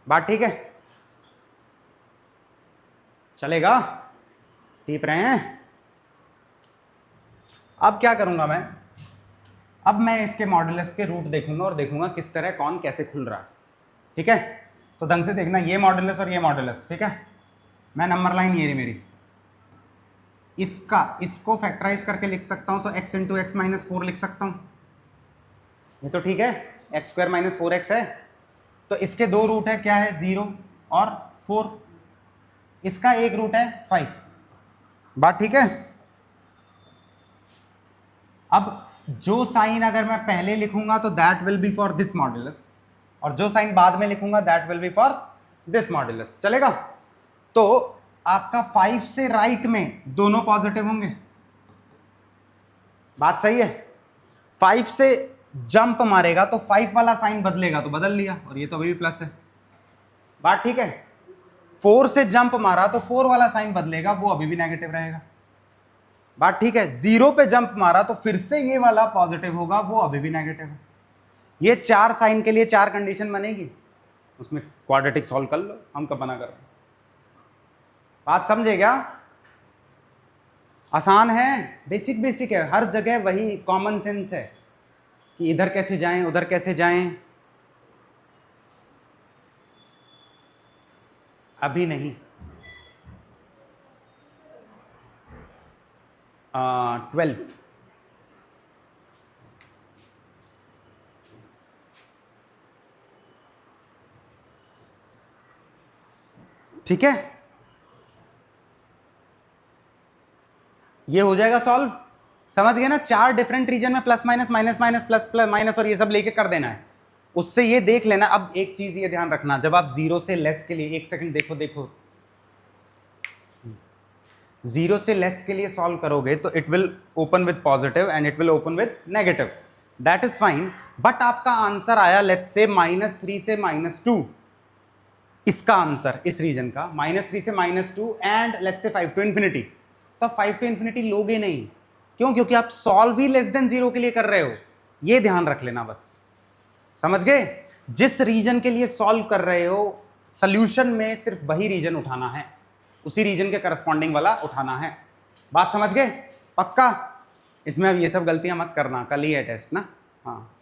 बात ठीक है, चलेगा, टीप रहे हैं। अब क्या करूंगा मैं, अब मैं इसके मॉड्यूलस के रूट देखूंगा और देखूंगा किस तरह कौन कैसे खुल रहा है, ठीक है। तो ढंग से देखना, ये मॉड्यूलस और ये मॉड्यूलस, ठीक है। मैं नंबर लाइन ये रही मेरी, इसको फैक्टराइज करके लिख सकता हूं, तो x × x - 4 लिख सकता हूं, ये तो ठीक है, एक्स स्क्वायर -4x है, तो इसके दो रूट है, क्या है, 0 और 4, इसका एक रूट है 5, बात ठीक है। अब जो साइन अगर मैं पहले लिखूंगा तो that will be for this modulus, और जो साइन बाद में लिखूंगा that will be for this modulus, चलेगा। तो आपका 5 से राइट में दोनों पॉजिटिव होंगे, बात सही है। 5 से जंप मारेगा तो 5 वाला साइन बदलेगा, तो बदल लिया, और ये तो अभी भी प्लस है, बात ठीक है। 4 से जंप मारा तो 4 वाला साइन बदलेगा, वो अभी भी नेगेटिव रहेगा, बात ठीक है। 0 पे जंप मारा तो फिर से ये वाला पॉजिटिव होगा, वो अभी भी नेगेटिव है। ये 4 साइन के लिए 4 कंडीशन बनेगी, उसमें क्वाड्रेटिक सॉल्व कर लो, हम कब बना कर रहे हैं, बात समझे क्या, आसान है, बेसिक है, हर जगह वही कॉमन सेंस है कि इधर कैसे जाएं उधर कैसे जाएं, अभी नहीं। 12 ठीक है, ये हो जाएगा सॉल्व, समझ गए ना। 4 डिफरेंट रीजन में plus minus minus minus plus plus minus और ये सब लेके कर देना है, उससे ये देख लेना। अब एक चीज ये ध्यान रखना, जब आप 0 से लेस के लिए, एक सेकंड देखो 0 से लेस के लिए सॉल्व करोगे तो it will open with positive and it will open with negative, that is fine. But आपका आंसर आया लेट्स से -3 से -2, इसका आंसर इस रीजन का -3 से -2 एंड लेट्स से 5 to ∞, तो 5 to ∞ लोगे नहीं, क्यों, क्योंकि आप सॉल्व ही लेस देन 0 के लिए कर रहे हो, ये ध्यान रख लेना बस, समझ गए। जिस रीजन के लिए सॉल्व कर रहे हो सॉल्यूशन में सिर्फ वही रीजन उठाना है, उसी रीजन के करस्पॉन्डिंग वाला उठाना है, बात समझ गए, पक्का। इसमें अब ये सब गलतियां मत करना, कल ही है टेस्ट ना, हाँ।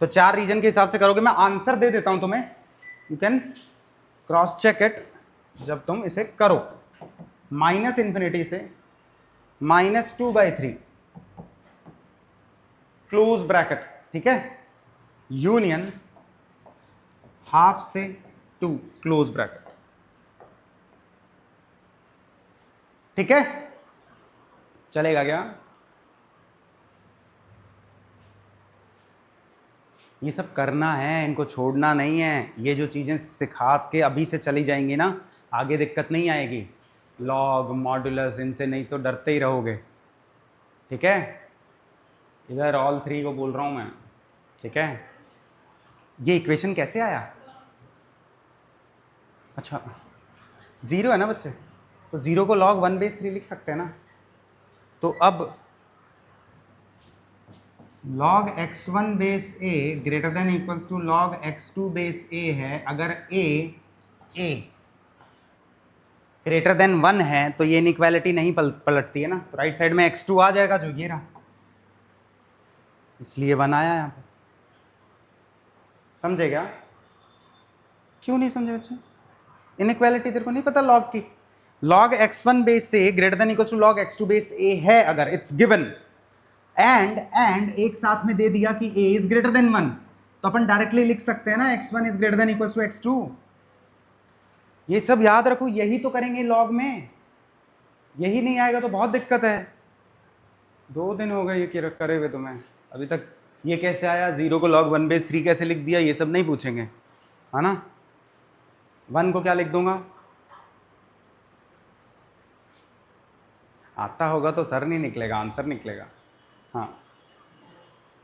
तो 4 रीजन के हिसाब से करोगे, मैं आंसर दे देता हूं तुम्हें, you can cross check it जब तुम इसे करो। -∞ से -2/3 क्लोज ब्रैकेट, ठीक है, यूनियन ½ से 2 क्लोज ब्रैकेट, ठीक है, चलेगा क्या। ये सब करना है, इनको छोड़ना नहीं है। ये जो चीज़ें सिखा के अभी से चली जाएंगी ना, आगे दिक्कत नहीं आएगी। लॉग मॉडुलस इनसे नहीं तो डरते ही रहोगे, ठीक है। इधर ऑल 3 को बोल रहा हूँ मैं, ठीक है। ये इक्वेशन कैसे आया? अच्छा 0 है ना बच्चे, तो 0 को log 1/3 लिख सकते हैं ना। तो अब log x1 base a greater than equals to log x2 base a है। अगर a ग्रेटर देन 1 है तो ये इनइक्वालिटी नहीं पलटती है ना, तो राइट साइड में x2 आ जाएगा जो ये रहा, इसलिए 1 आया यहाँ पे। समझे क्या? क्यों नहीं समझे बच्चे? इनइक्वालिटी तेरे को नहीं पता लॉग की? log x1 base a greater than equal to log x2 base a है अगर, इट्स गिवन, एंड एक साथ में दे दिया कि a इज ग्रेटर देन 1, तो अपन डायरेक्टली लिख सकते हैं ना x1 is greater than equal to x2। ये सब याद रखो, यही तो करेंगे लॉग में। यही नहीं आएगा तो बहुत दिक्कत है। 2 दिन हो गए ये करे हुए तुम्हें, अभी तक ये कैसे आया, 0 को log 1/3 कैसे लिख दिया, ये सब नहीं पूछेंगे, है ना। 1 को क्या लिख दूंगा? आता होगा तो सर नहीं निकलेगा, आंसर निकलेगा। हाँ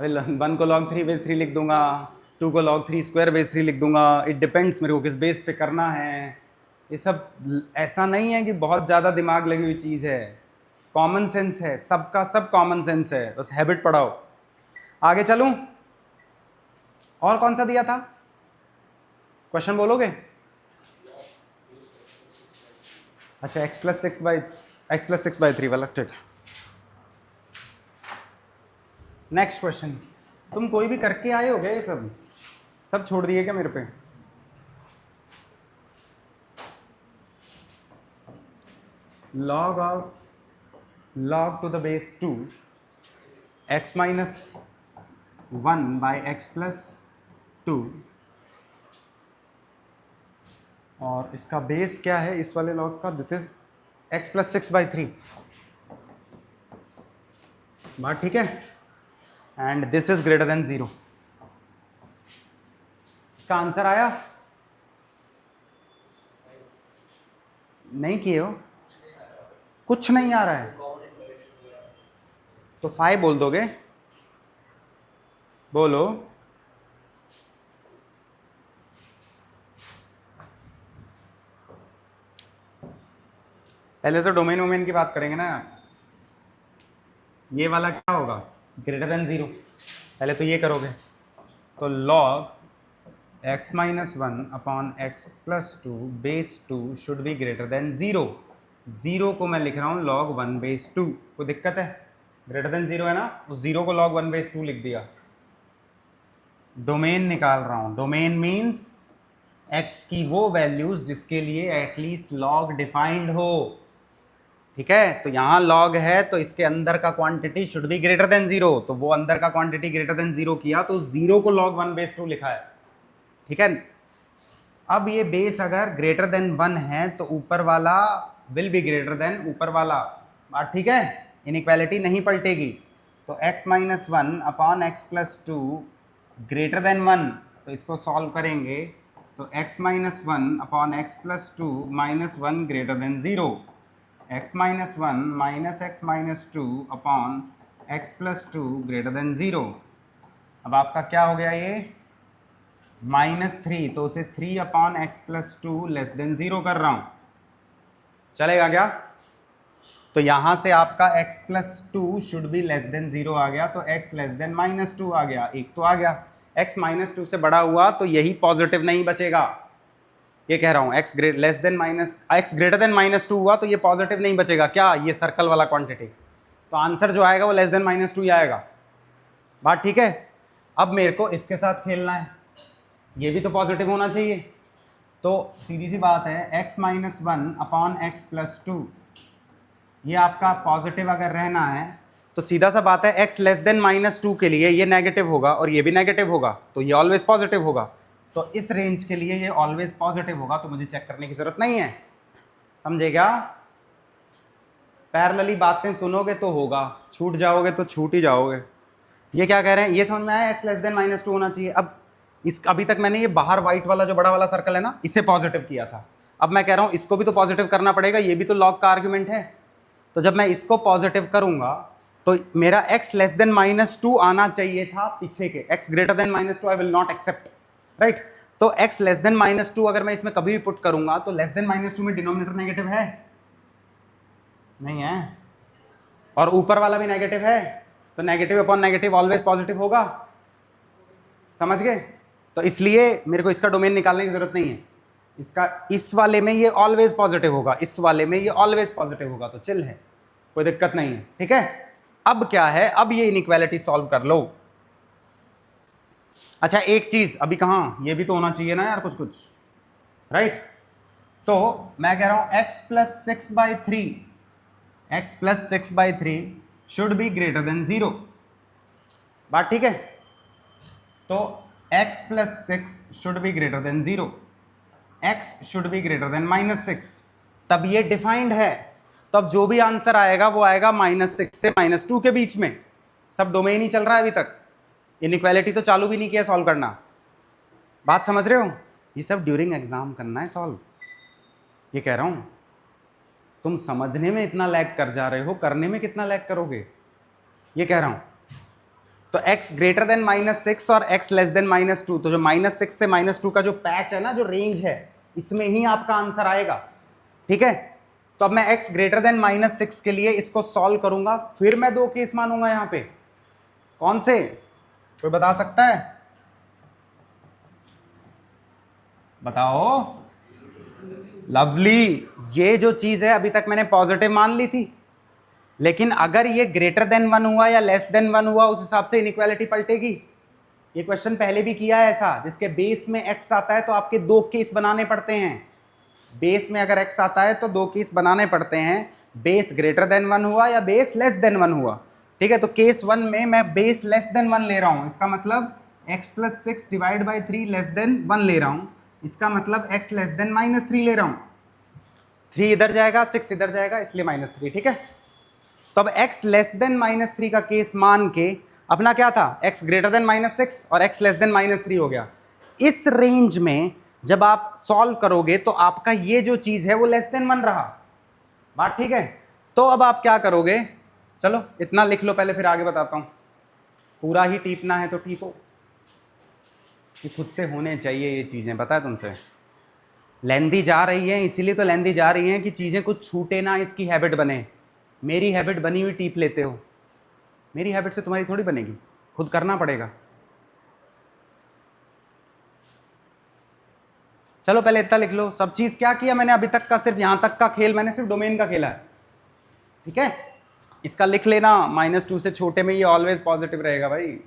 1 को log 3/3 लिख दूंगा, 2 को log 3² लिख दूंगा। इट डिपेंड्स मेरे को किस बेस पे करना है। ये सब ऐसा नहीं है कि बहुत ज़्यादा दिमाग लगी हुई चीज़ है, कॉमन सेंस है, सबका सब कॉमन सेंस है, बस हैबिट पढ़ाओ। आगे चलूं? और कौन सा दिया था क्वेश्चन, बोलोगे? अच्छा x+6/3 वाला, ठीक। नेक्स्ट क्वेश्चन, तुम कोई भी करके आए हो क्या? ये सब छोड़ दिए क्या मेरे पे? log to the base 2 x minus 1 by x plus 2, और इसका बेस क्या है इस वाले log का? दिस इज x+6/3, बात ठीक है। And this is greater than 0। इसका आंसर आया? नहीं किए हो? कुछ नहीं आ रहा है तो 5 बोल दोगे? बोलो। पहले तो डोमेन वोमेन की बात करेंगे ना। ये वाला क्या होगा? Greater than 0। पहले तो ये करोगे, तो log x minus 1 upon x plus 2 base 2 should be greater than 0। 0 को मैं लिख रहा हूँ log 1/2। कोई दिक्कत है? ग्रेटर देन 0 है ना, उस 0 को log 1/2 लिख दिया। डोमेन निकाल रहा हूँ, डोमेन मीन्स x की वो वैल्यूज जिसके लिए एटलीस्ट log डिफाइंड हो, ठीक है। तो यहाँ log है तो इसके अंदर का quantity should be greater than 0, तो वो अंदर का क्वांटिटी ग्रेटर देन 0 किया तो 0 को log 1/2 लिखा है, ठीक है। अब ये बेस अगर ग्रेटर देन 1 है तो ऊपर वाला विल बी ग्रेटर देन ऊपर वाला, बात ठीक है, इनइक्वालिटी नहीं पलटेगी। तो x minus 1 upon x plus 2 greater than 1, तो इसको सॉल्व करेंगे तो x minus 1 upon x plus 2 -1 greater than 0, x minus 1 minus x minus 2 upon x plus 2 greater than 0। अब आपका क्या हो गया ये? -3, तो उसे 3 upon x plus 2 less than 0 कर रहा हूँ, चलेगा क्या? तो यहाँ से आपका x plus 2 should be less then 0 आ गया, तो x लेस देन -2 आ गया, एक तो आ गया। x -2 से बड़ा हुआ तो यही पॉजिटिव नहीं बचेगा, ये कह रहा हूँ। x ग्रेटर देन -2 हुआ तो ये पॉजिटिव नहीं बचेगा, क्या? ये सर्कल वाला क्वांटिटी। तो आंसर जो आएगा वो लेस देन -2 ही आएगा, बात ठीक है। अब मेरे को इसके साथ खेलना है, ये भी तो पॉजिटिव होना चाहिए। तो सीधी सी बात है, x minus 1 upon x plus 2, ये आपका पॉजिटिव अगर रहना है तो सीधा सा बात है x लेस देन -2 के लिए ये नेगेटिव होगा और ये भी नेगेटिव होगा, तो ये ऑलवेज पॉजिटिव होगा। तो इस रेंज के लिए ये ऑलवेज पॉजिटिव होगा, तो मुझे चेक करने की जरूरत नहीं है, समझेगा? पैरेलली बातें सुनोगे तो होगा, छूट जाओगे तो छूट ही जाओगे। ये क्या कह रहे हैं, ये समझ में आया, x लेस देन -2 होना चाहिए। अब इस अभी तक मैंने ये बाहर व्हाइट वाला जो बड़ा वाला सर्कल है ना, इसे पॉजिटिव किया था। अब मैं कह रहा हूं इसको भी तो पॉजिटिव करना पड़ेगा, ये भी तो लॉग का आर्ग्यूमेंट है। तो जब मैं इसको पॉजिटिव करूंगा तो मेरा x लेस देन -2 आना चाहिए था पीछे के, x greater than -2 I will not accept, right. तो x लेस देन -2 अगर मैं इसमें कभी भी पुट करूंगा तो लेस देन -2 में डिनोमिनेटर नेगेटिव है, नहीं है, और ऊपर वाला भी नेगेटिव है, तो negative upon negative always positive होगा, समझ गए। तो इसलिए मेरे को इसका डोमेन निकालने की जरूरत नहीं है, इसका इस वाले में ये ऑलवेज पॉजिटिव होगा, इस वाले में ये ऑलवेज पॉजिटिव होगा, तो चिल है, कोई दिक्कत नहीं है, ठीक है। अब क्या है, अब ये इनइक्वालिटी सॉल्व कर लो। अच्छा एक चीज अभी कहां, ये भी तो होना चाहिए ना यार कुछ कुछ, राइट। तो मैं कह रहा हूं x plus 6/3, x plus 6/3 should be greater than 0, बात ठीक है। तो x plus 6 should be greater than 0, x should be greater then -6, तब ये डिफाइंड है। तो अब जो भी आंसर आएगा वो आएगा -6 से -2 के बीच में, सब डोमेन ही चल रहा है अभी तक, इनइक्वालिटी तो चालू भी नहीं किया सॉल्व करना, बात समझ रहे हो। ये सब ड्यूरिंग एग्जाम करना है सॉल्व, ये कह रहा हूं। तुम समझने में इतना लैग कर जा रहे हो, करने में कितना लैग करोगे, ये कह रहा हूं। तो x ग्रेटर देन -6 और x लेस देन -2, तो जो -6 से -2 का जो पैच है ना, जो रेंज है, इसमें ही आपका आंसर आएगा, ठीक है। तो अब मैं x ग्रेटर देन -6 के लिए इसको सॉल्व करूंगा, फिर मैं दो केस मानूंगा यहां पे, कौन से, कोई बता सकता है, बताओ। लवली, ये जो चीज है अभी तक मैंने पॉजिटिव मान ली थी, लेकिन अगर ये ग्रेटर देन 1 हुआ या लेस देन 1 हुआ, उस हिसाब से इनइक्वालिटी पलटेगी। ये क्वेश्चन पहले भी किया है ऐसा, जिसके बेस में x आता है तो आपके दो केस बनाने पड़ते हैं, बेस में अगर x आता है तो दो केस बनाने पड़ते हैं, बेस ग्रेटर देन 1 हुआ या बेस लेस देन 1 हुआ, ठीक है। तो केस 1 में मैं बेस लेस देन 1 ले रहा हूं, इसका मतलब x plus 6 divide by 3 less then 1 ले रहा हूं, इसका मतलब x लेस देन -3 ले रहा हूं, 3 इधर जाएगा 6 इधर जाएगा, इसलिए -3, ठीक है। तो अब x लेस देन -3 का केस मान के अपना क्या था, x ग्रेटर देन -6 और x लेस देन -3 हो गया। इस रेंज में जब आप सॉल्व करोगे तो आपका ये जो चीज है वो लेस देन 1 रहा, बात ठीक है। तो अब आप क्या करोगे, चलो इतना लिख लो पहले, फिर आगे बताता हूं। पूरा ही टीपना है तो टीपो, कि खुद से होने चाहिए ये चीजें, पता है तुमसे लेंदी जा रही है, इसीलिए तो लेंदी जा रही है कि चीजें कुछ छूटे ना, इसकी हैबिट बने। मेरी हैबिट बनी हुई टीप लेते हो, मेरी हैबिट से तुम्हारी थोड़ी बनेगी, खुद करना पड़ेगा। चलो पहले इतना लिख लो, सब चीज क्या किया मैंने अभी तक का, सिर्फ यहां तक का खेल मैंने सिर्फ डोमेन का खेला है, ठीक है। इसका लिख लेना, -2 से छोटे में ये ऑलवेज पॉजिटिव रहेगा भाई।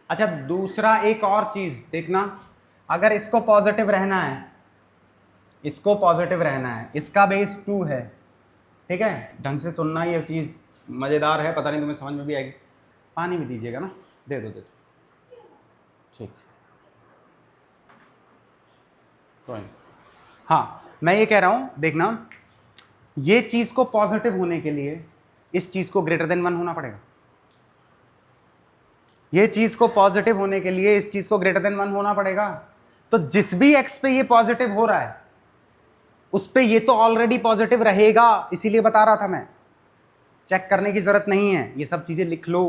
अच्छा दूसरा एक और चीज देखना, अगर इसको पॉजिटिव रहना है, इसको पॉजिटिव रहना है, इसका बेस 2 है, ठीक है। ढंग से सुनना, ये चीज मजेदार है, पता नहीं तुम्हें समझ में भी आएगी। पानी भी दीजिएगा ना, दे दो दे दो, ठीक। हाँ मैं ये कह रहा हूं, देखना ये चीज को पॉजिटिव होने के लिए इस चीज को ग्रेटर देन 1 होना पड़ेगा, ये चीज को पॉजिटिव होने के लिए इस चीज को ग्रेटर देन 1 होना पड़ेगा। तो जिस भी x पे ये पॉजिटिव हो रहा है उस पे ये तो ऑलरेडी पॉजिटिव रहेगा, इसीलिए बता रहा था मैं, चेक करने की जरूरत नहीं है, ये सब चीजें लिख लो।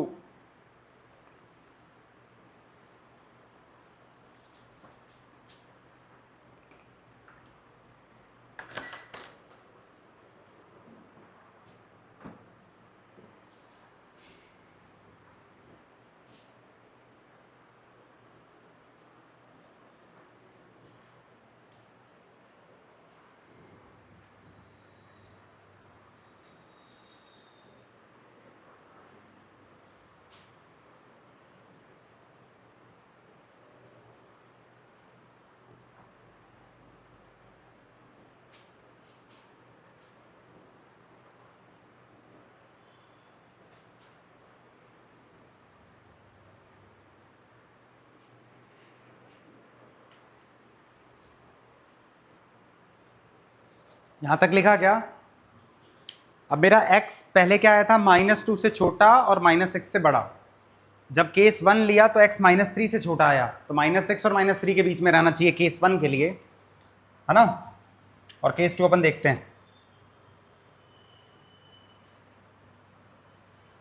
यहां तक लिखा क्या, अब मेरा x पहले क्या आया था, -2 से छोटा और -6 से बड़ा। जब केस 1 लिया तो x -3 से छोटा आया, तो -6 और -3 के बीच में रहना चाहिए केस 1 के लिए, है ना। और केस 2 अपन देखते हैं।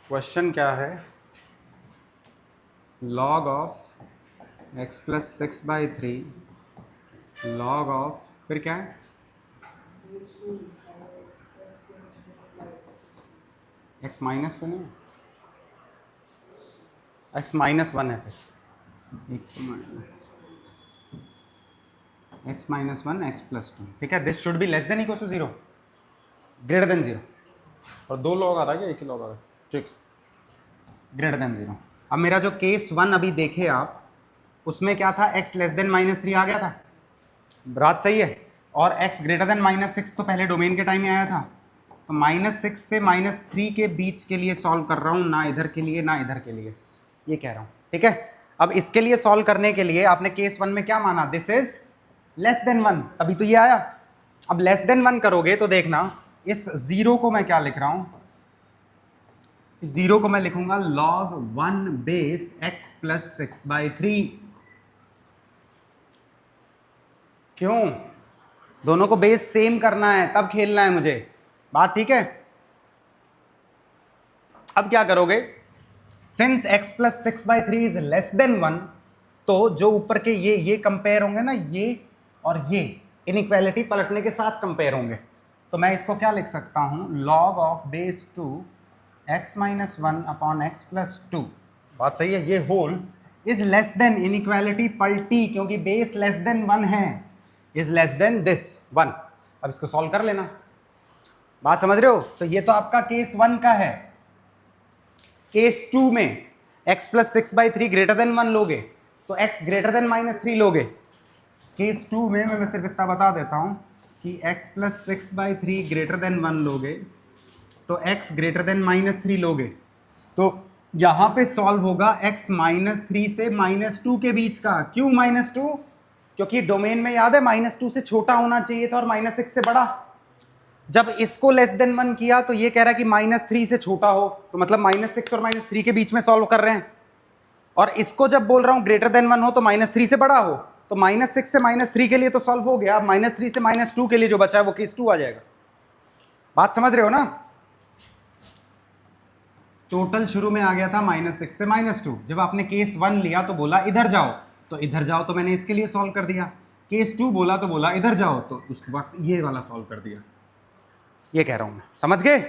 क्वेश्चन क्या है, log of x + 6/3 log of, फिर क्या है, x -2 नहीं, x -1 है, फिर x -1 x + 2, ठीक है। This should be less than equal to 0, greater than 0। और 2 लॉग आ रहा है, 1 ही लॉग आ रहा है, ठीक, ग्रेटर देन 0। अब मेरा जो केस 1 अभी देखे आप, उसमें क्या था, x लेस देन -3 आ गया था, बात सही है। और x ग्रेटर देन -6 तो पहले डोमेन के टाइम में आया था, तो -6 से -3 के बीच के लिए सॉल्व कर रहा हूँ, ना इधर के लिए ना इधर के लिए, ये कह रहा हूँ, ठीक है। अब इसके लिए सॉल्व करने के लिए आपने केस 1 में क्या माना, दिस इज लेस देन 1, तभी तो ये आया। अब लेस देन 1 करोगे तो देखना, इस 0 को मैं क्या लिख रहा हूं, इस 0 को मैं लिखूंगा log 1 बेस x + 6/3। क्यों, दोनों को बेस सेम करना है, तब खेलना है मुझे, बात ठीक है। अब क्या करोगे, since x + 6/3 is less then 1, तो जो ऊपर के ये कंपेयर होंगे ना, ये और ये इनइक्वालिटी पलटने के साथ कंपेयर होंगे। तो मैं इसको क्या लिख सकता हूं, log of base 2 x - 1 upon x + 2, बात सही है। ये whole is less than, inequality पलटी क्योंकि बेस लेस देन 1 है, इज लेस देन दिस 1। अब इसको सॉल्व कर लेना, बात समझ रहे हो। तो ये तो आपका केस 1 का है। केस 2 में x + 6/3 ग्रेटर देन 1 लोगे तो x ग्रेटर देन -3 लोगे। केस 2 में मैं सिर्फ इतना बता देता हूं कि x + 6/3 ग्रेटर देन 1 लोगे तो x ग्रेटर देन -3 लोगे। तो यहां पे सॉल्व होगा x -3 से -2 के बीच का। क्यों -2, क्योंकि डोमेन में याद है -2 से छोटा होना चाहिए था और -6 से बड़ा। जब इसको लेस देन 1 किया तो ये कह रहा है कि -3 से छोटा हो, तो मतलब -6 और -3 के बीच में सॉल्व कर रहे हैं। और इसको जब बोल रहा हूं ग्रेटर देन 1 हो तो -3 से बड़ा हो, तो -6 से -3 के लिए तो सॉल्व हो गया। अब -3 से -2 के लिए जो बचा है वो केस 2 आ जाएगा। बात समझ रहे हो ना। टोटल शुरू में आ गया था -6 से -2। जब आपने केस 1 लिया तो बोला इधर जाओ, तो इधर जाओ, तो मैंने इसके लिए सॉल्व कर दिया। केस 2 बोला तो बोला इधर जाओ, तो उसके बाद ये वाला सॉल्व कर दिया। ये कह रहा हूं मैं, समझ गए।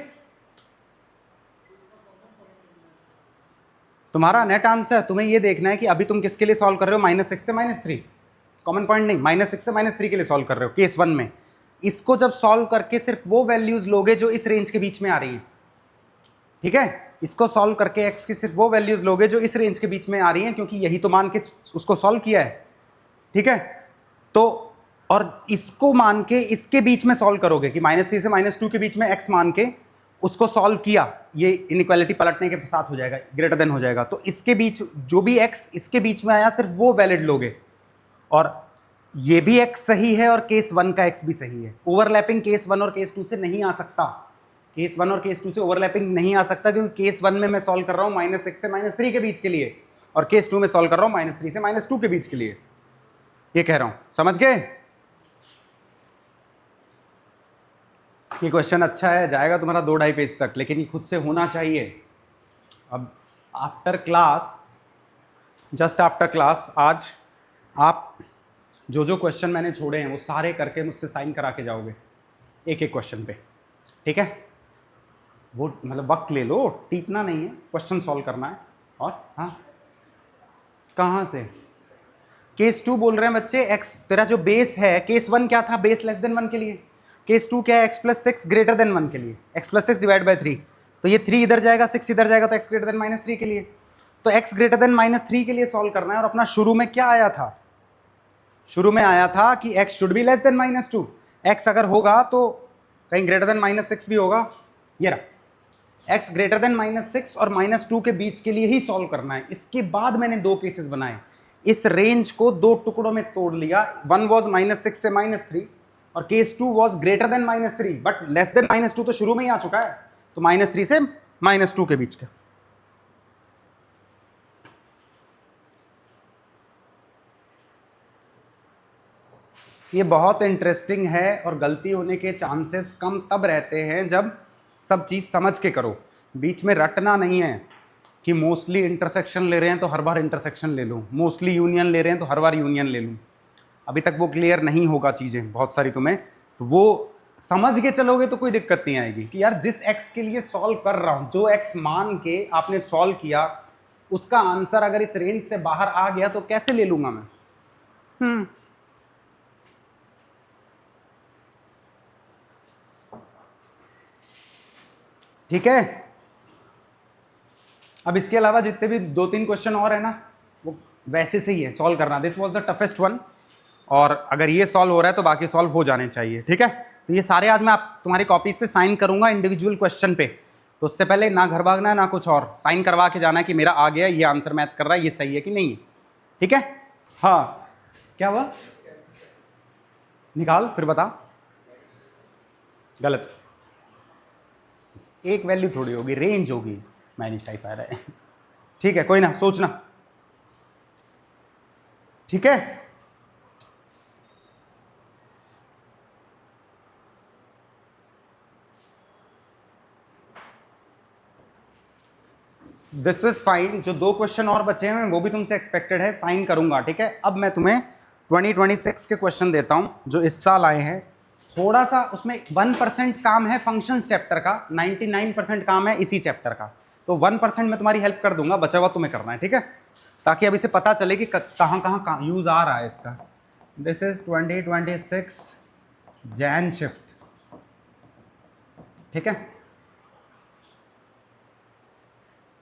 तुम्हारा नेट आंसर, तुम्हें ये देखना है कि अभी तुम किसके लिए सॉल्व कर रहे हो, -6 से -3, कॉमन पॉइंट नहीं, -6 से -3 के लिए सॉल्व कर रहे हो केस 1 में। इसको जब सॉल्व करके सिर्फ वो वैल्यूज लोगे जो इस रेंज के बीच में आ रही हैं, ठीक है। इसको सॉल्व करके x की सिर्फ वो वैल्यूज लोगे जो इस रेंज के बीच में आ रही हैं, क्योंकि यही तो मान के उसको सॉल्व किया है, ठीक है। तो और इसको मान के इसके बीच में सॉल्व करोगे कि -3 से -2 के बीच में x मान के उसको सॉल्व किया, ये इनइक्वालिटी पलटने के साथ हो जाएगा, ग्रेटर देन हो जाएगा। तो इसके बीच जो भी x इसके बीच में आया सिर्फ वो वैलिड लोगे। और ये भी x सही है और केस 1 का x भी सही है। ओवरलैपिंग केस 1 और केस 2 से नहीं आ सकता, केस 1 और केस 2 से ओवरलैपिंग नहीं आ सकता, क्योंकि केस 1 में मैं सॉल्व कर रहा हूँ -6 से -3 के बीच के लिए, और केस 2 में सॉल्व कर रहा हूँ -3 से -2 के बीच के लिए। ये कह रहा हूं, समझ गए। ये क्वेश्चन अच्छा है, जाएगा तुम्हारा 2-2.5 पेज तक, लेकिन ये खुद से होना चाहिए। अब after class, just after class, आज आप जो जो क्वेश्चन मैंने छोड़े हैं वो सारे करके मुझसे साइन करा के जाओगे एक एक क्वेश्चन पे, ठीक है। वो मतलब वक्त ले लो, टीपना नहीं है, क्वेश्चन सॉल्व करना है। और हाँ, कहाँ से केस 2 बोल रहे हैं बच्चे, x तेरा जो बेस है, केस 1 क्या था, बेस लेस देन 1 के लिए। केस 2 क्या है, x + 6 ग्रेटर देन 1 के लिए, x + 6 / 3। तो ये 3 इधर जाएगा, 6 इधर जाएगा, तो x ग्रेटर देन -3 के लिए। तो x ग्रेटर देन -3 के लिए सॉल्व करना है। और अपना शुरू में क्या आया था, शुरू में आया था कि x should be less than -2। x अगर होगा तो कहीं ग्रेटर देन -6 भी होगा। ये रहा, x ग्रेटर देन -6 और -2 के बीच के लिए ही सॉल्व करना है। इसके बाद मैंने 2 केसेस बनाए, इस रेंज को 2 टुकड़ों में तोड़ लिया। 1 वॉज -6 से -3 और case 2 was greater than -3 but less than -2 तो शुरू में ही आ चुका है। तो -3 से -2 के बीच का। ये बहुत इंटरेस्टिंग है और गलती होने के चांसेस कम तब रहते हैं जब सब चीज़ समझ के करो। बीच में रटना नहीं है कि मोस्टली इंटरसेक्शन ले रहे हैं तो हर बार इंटरसेक्शन ले लूँ, मोस्टली यूनियन ले रहे हैं तो हर बार यूनियन ले लूँ। अभी तक वो क्लियर नहीं होगा चीज़ें बहुत सारी तुम्हें, तो वो समझ के चलोगे तो कोई दिक्कत नहीं आएगी कि यार जिस एक्स के लिए सॉल्व कर रहा हूँ, जो एक्स मान के आपने सॉल्व किया, उसका आंसर अगर इस रेंज से बाहर आ गया तो कैसे ले लूँगा मैं। ठीक है। अब इसके अलावा जितने भी 2-3 क्वेश्चन और है ना, वो वैसे से ही है सॉल्व करना। This was the toughest one, और अगर ये सॉल्व हो रहा है तो बाकी सॉल्व हो जाने चाहिए। ठीक है, तो ये सारे आज मैं आप तुम्हारी कॉपीज पे साइन करूंगा इंडिविजुअल क्वेश्चन पे, तो उससे पहले ना घर भागना है ना कुछ और, साइन करवा के जाना है कि मेरा आ गया, ये आंसर मैच कर रहा है, ये सही है कि नहीं है। ठीक है। हाँ, क्या हुआ? निकाल फिर बता। गलत, एक वैल्यू थोड़ी होगी, रेंज होगी, -5 आ रहा है। ठीक है, कोई ना, सोचना। ठीक है, दिस इज फाइन। जो 2 क्वेश्चन और बचे हैं वो भी तुमसे एक्सपेक्टेड है, साइन करूंगा। ठीक है, अब मैं तुम्हें 2026 के क्वेश्चन देता हूं जो इस साल आए हैं। थोड़ा सा उसमें 1% काम है फंक्शंस चैप्टर का, 99% काम है इसी चैप्टर का, तो 1% मैं तुम्हारी हेल्प कर दूंगा, बचा हुआ तुम्हें करना है। ठीक है, ताकि अब इसे पता चले कि कहाँ कहाँ यूज आ रहा है इसका। This is 2026 Jain shift. ठीक है,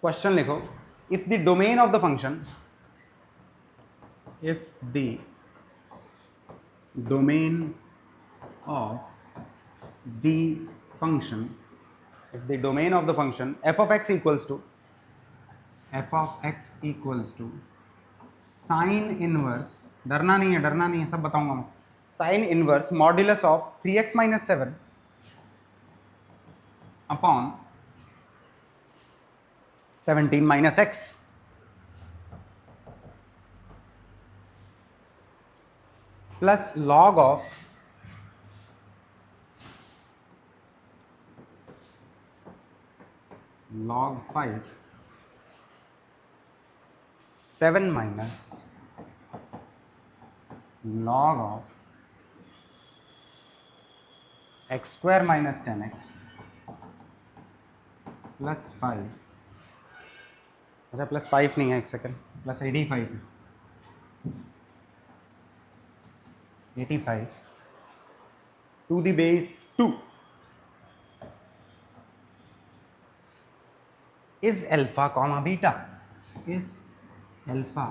क्वेश्चन लिखो। If the domain of the function, if the domain of the function, if the domain of the function f of x equals to sin inverse, डरना नहीं है, सब बताऊंगा मैं, sin inverse modulus of 3x minus 7 upon 17 minus x plus log of log 5 7 minus log of x square minus 10x plus 5, अच्छा plus 5 नहीं है, एक सेकेंड, प्लस 85 है, 85 to the base 2 is alpha comma beta, is alpha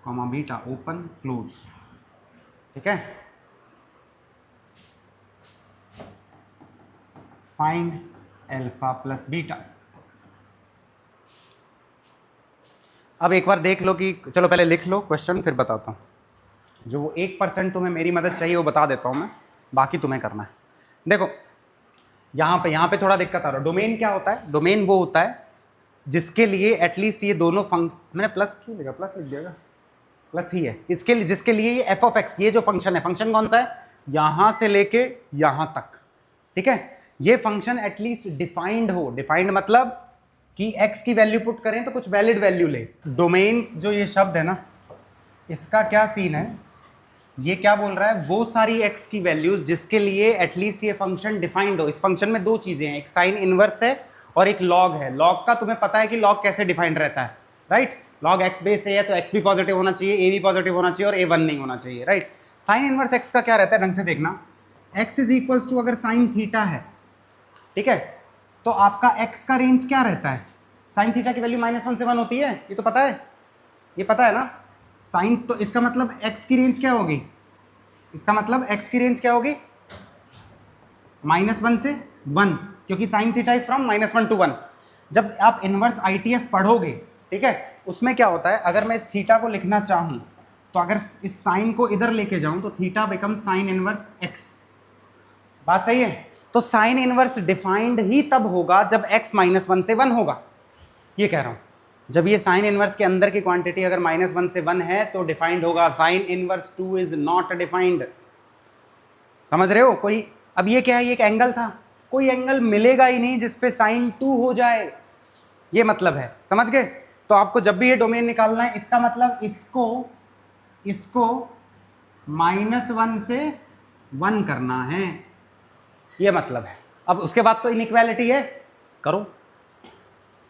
comma beta open close। ठीक है, find alpha plus beta। अब एक बार देख लो कि, चलो पहले लिख लो क्वेश्चन फिर बताता हूँ। जो वो 1% तुम्हें मेरी मदद चाहिए वो बता देता हूँ मैं, बाकी तुम्हें करना है। देखो यहाँ पे थोड़ा दिक्कत आ रहा है। डोमेन क्या होता है? डोमेन वो होता है जिसके लिए एटलीस्ट ये दोनों मैंने प्लस क्यों लिखा, प्लस लिख दिया, प्लस ही है इसके लिए, जिसके लिए ये f of x, ये जो फंक्शन है, फंक्शन कौन सा है? यहां से लेके यहां तक। ठीक है, ये फंक्शन एटलीस्ट डिफाइंड हो। डिफाइंड मतलब कि x की वैल्यू पुट करें तो कुछ वैलिड वैल्यू ले। डोमेन जो ये शब्द है ना, इसका क्या सीन है? ये क्या बोल रहा है? वो सारी x की वैल्यूज जिसके लिए एटलीस्ट ये फंक्शन डिफाइंड हो। इस फंक्शन में 2 चीजें हैं, एक साइन इनवर्स है और एक लॉग है। लॉग का तुम्हें पता है कि लॉग कैसे डिफाइंड रहता है, राइट? लॉग x बेस है तो x भी पॉजिटिव होना चाहिए, a भी पॉजिटिव होना चाहिए और a 1 नहीं होना चाहिए, राइट? साइन इनवर्स x का क्या रहता है, ढंग से देखना। x इज इक्वल्स टू अगर साइन थीटा है, ठीक है, तो आपका x का रेंज क्या रहता है? साइन थीटा की वैल्यू -1 से 1 होती है, ये तो पता है, ये पता है ना। साइन, तो इसका मतलब x की रेंज क्या होगी? इसका मतलब x की रेंज क्या होगी? -1 से 1, क्योंकि sine theta is from -1 to 1। जब आप इनवर्स ITF पढ़ोगे, ठीक है, उसमें क्या होता है, अगर मैं इस थीटा को लिखना चाहूं तो अगर इस साइन को इधर लेके जाऊं तो theta become sine inverse x। बात सही है? तो साइन इनवर्स डिफाइंड ही तब होगा जब x -1 से 1 होगा, ये कह रहा हूं। जब ये साइन इनवर्स के अंदर की क्वांटिटी अगर -1 से 1 है तो डिफाइंड होगा। Sine inverse 2 is not defined. समझ रहे हो? कोई, अब ये क्या है, ये एक एंगल था, कोई एंगल मिलेगा ही नहीं जिसपे साइन 2 हो जाए, ये मतलब है। समझ गए? तो आपको जब भी ये डोमेन निकालना है, इसका मतलब इसको -1 से 1 करना है, ये मतलब है। अब उसके बाद तो इनइक्वालिटी है, करो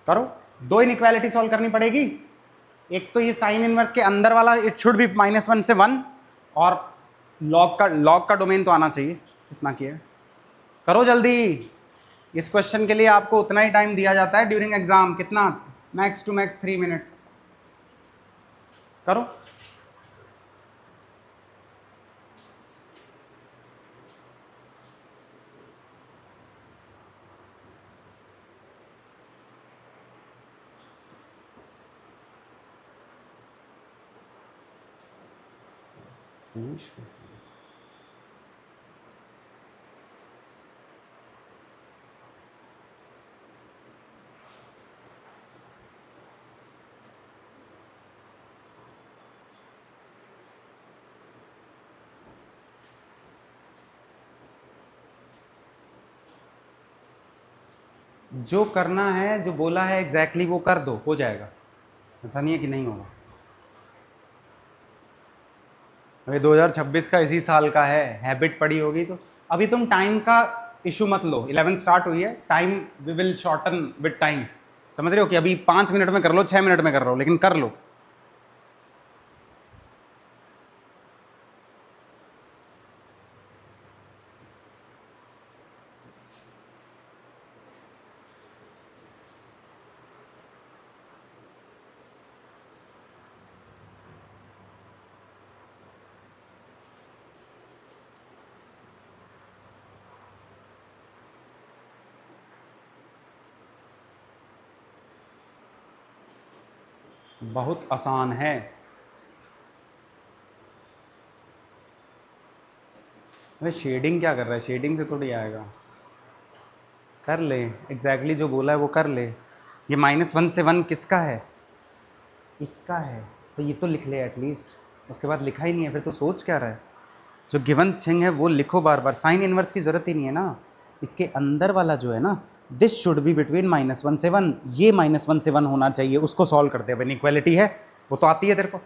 करो, 2 इनइक्वालिटी सॉल्व करनी पड़ेगी। एक तो ये साइन इनवर्स के अंदर वाला, इट शुड बी -1 से 1, और लॉग का डोमेन तो आना चाहिए। इतना किया, करो जल्दी। इस क्वेश्चन के लिए आपको उतना ही टाइम दिया जाता है ड्यूरिंग एग्जाम, कितना, मैक्स टू मैक्स 3 मिनट्स। करो। जो करना है, जो बोला है एग्जैक्टली वो कर दो, हो जाएगा। ऐसा नहीं है कि नहीं होगा। अभी 2026 का इसी साल का है, हैबिट पड़ी होगी। तो अभी तुम टाइम का इशू मत लो, 11 स्टार्ट हुई है, time we will shorten with time. समझ रहे हो कि अभी 5 मिनट में कर लो, 6 मिनट में कर रहा हो, लेकिन कर लो। बहुत आसान है। अरे शेडिंग क्या कर रहा है, शेडिंग से थोड़ी आएगा। कर ले, एग्जैक्टली जो बोला है वो कर ले। ये -1 से 1 किसका है? इसका है, तो ये तो लिख ले एटलीस्ट। उसके बाद लिखा ही नहीं है, फिर तो सोच क्या रहा है? जो गिवन थिंग है वो लिखो बार बार। साइन इनवर्स की ज़रूरत ही नहीं है ना। इसके अंदर वाला जो है ना, दिस शुड बी बिटवीन -1 से 1, ये -1 से 1 होना चाहिए, उसको सॉल्व करते हैं। इक्वालिटी है, वो तो आती है तेरे को।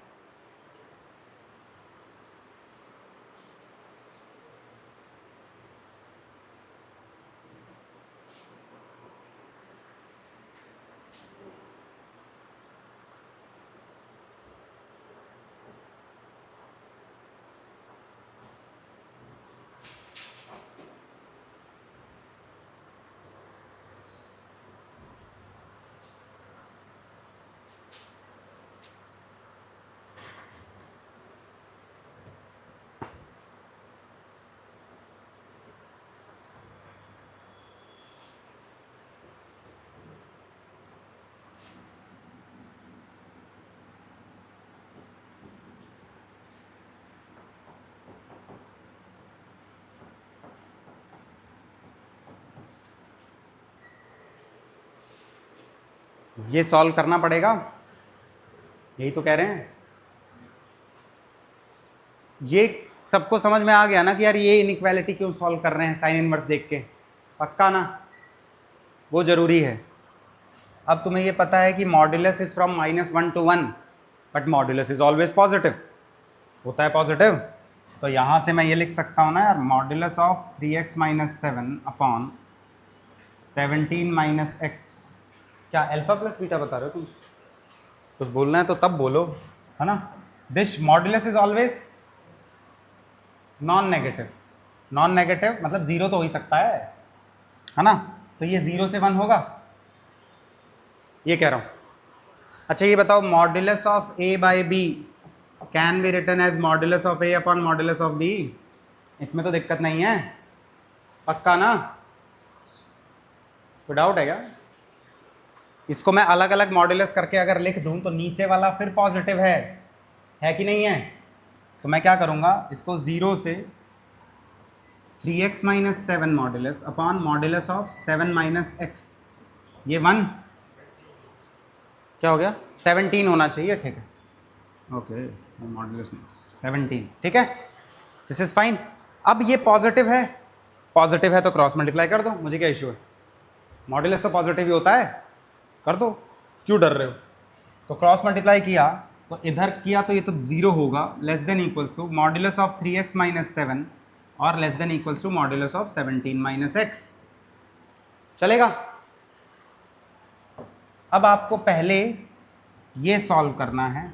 ये सॉल्व करना पड़ेगा, यही तो कह रहे हैं। ये सबको समझ में आ गया ना कि यार ये इनइक्वालिटी क्यों सॉल्व कर रहे हैं साइन इनवर्स देख के? पक्का ना? वो जरूरी है। अब तुम्हें ये पता है कि modulus is from -1 to 1, but modulus is always positive, होता है पॉजिटिव। तो यहाँ से मैं ये लिख सकता हूँ ना यार, modulus of 3x - 7 upon 17 - x। क्या अल्फा प्लस बीटा बता रहे हो तुम? कुछ बोलना है तो तब बोलो, है ना। This modulus is always non negative. Non negative मतलब जीरो तो हो ही सकता है ना। तो ये 0 से 1 होगा, ये कह रहा हूँ। अच्छा ये बताओ, modulus of a by b can be written as modulus of a upon modulus of b? इसमें तो दिक्कत नहीं है, पक्का ना? कोई डाउट है क्या? इसको मैं अलग अलग मॉड्यूलस करके अगर लिख दूं तो नीचे वाला फिर पॉजिटिव है कि नहीं है? तो मैं क्या करूंगा, इसको 0 से 3x minus 7 modulus upon modulus of 7 minus x, ये 1 क्या हो गया 17 होना चाहिए, ठीक है ओके, मॉड्यूलस 17, ठीक है, दिस इज फाइन। अब ये पॉजिटिव है तो क्रॉस मल्टीप्लाई कर दो, मुझे क्या इशू है, मॉड्यूलस तो पॉजिटिव ही होता है, कर दो, क्यों डर रहे हो। तो क्रॉस मल्टीप्लाई किया तो इधर किया तो ये तो 0 होगा, less than equals to modulus of 3x minus 7 और less than equals to modulus of 17 minus x, चलेगा। अब आपको पहले ये सॉल्व करना है,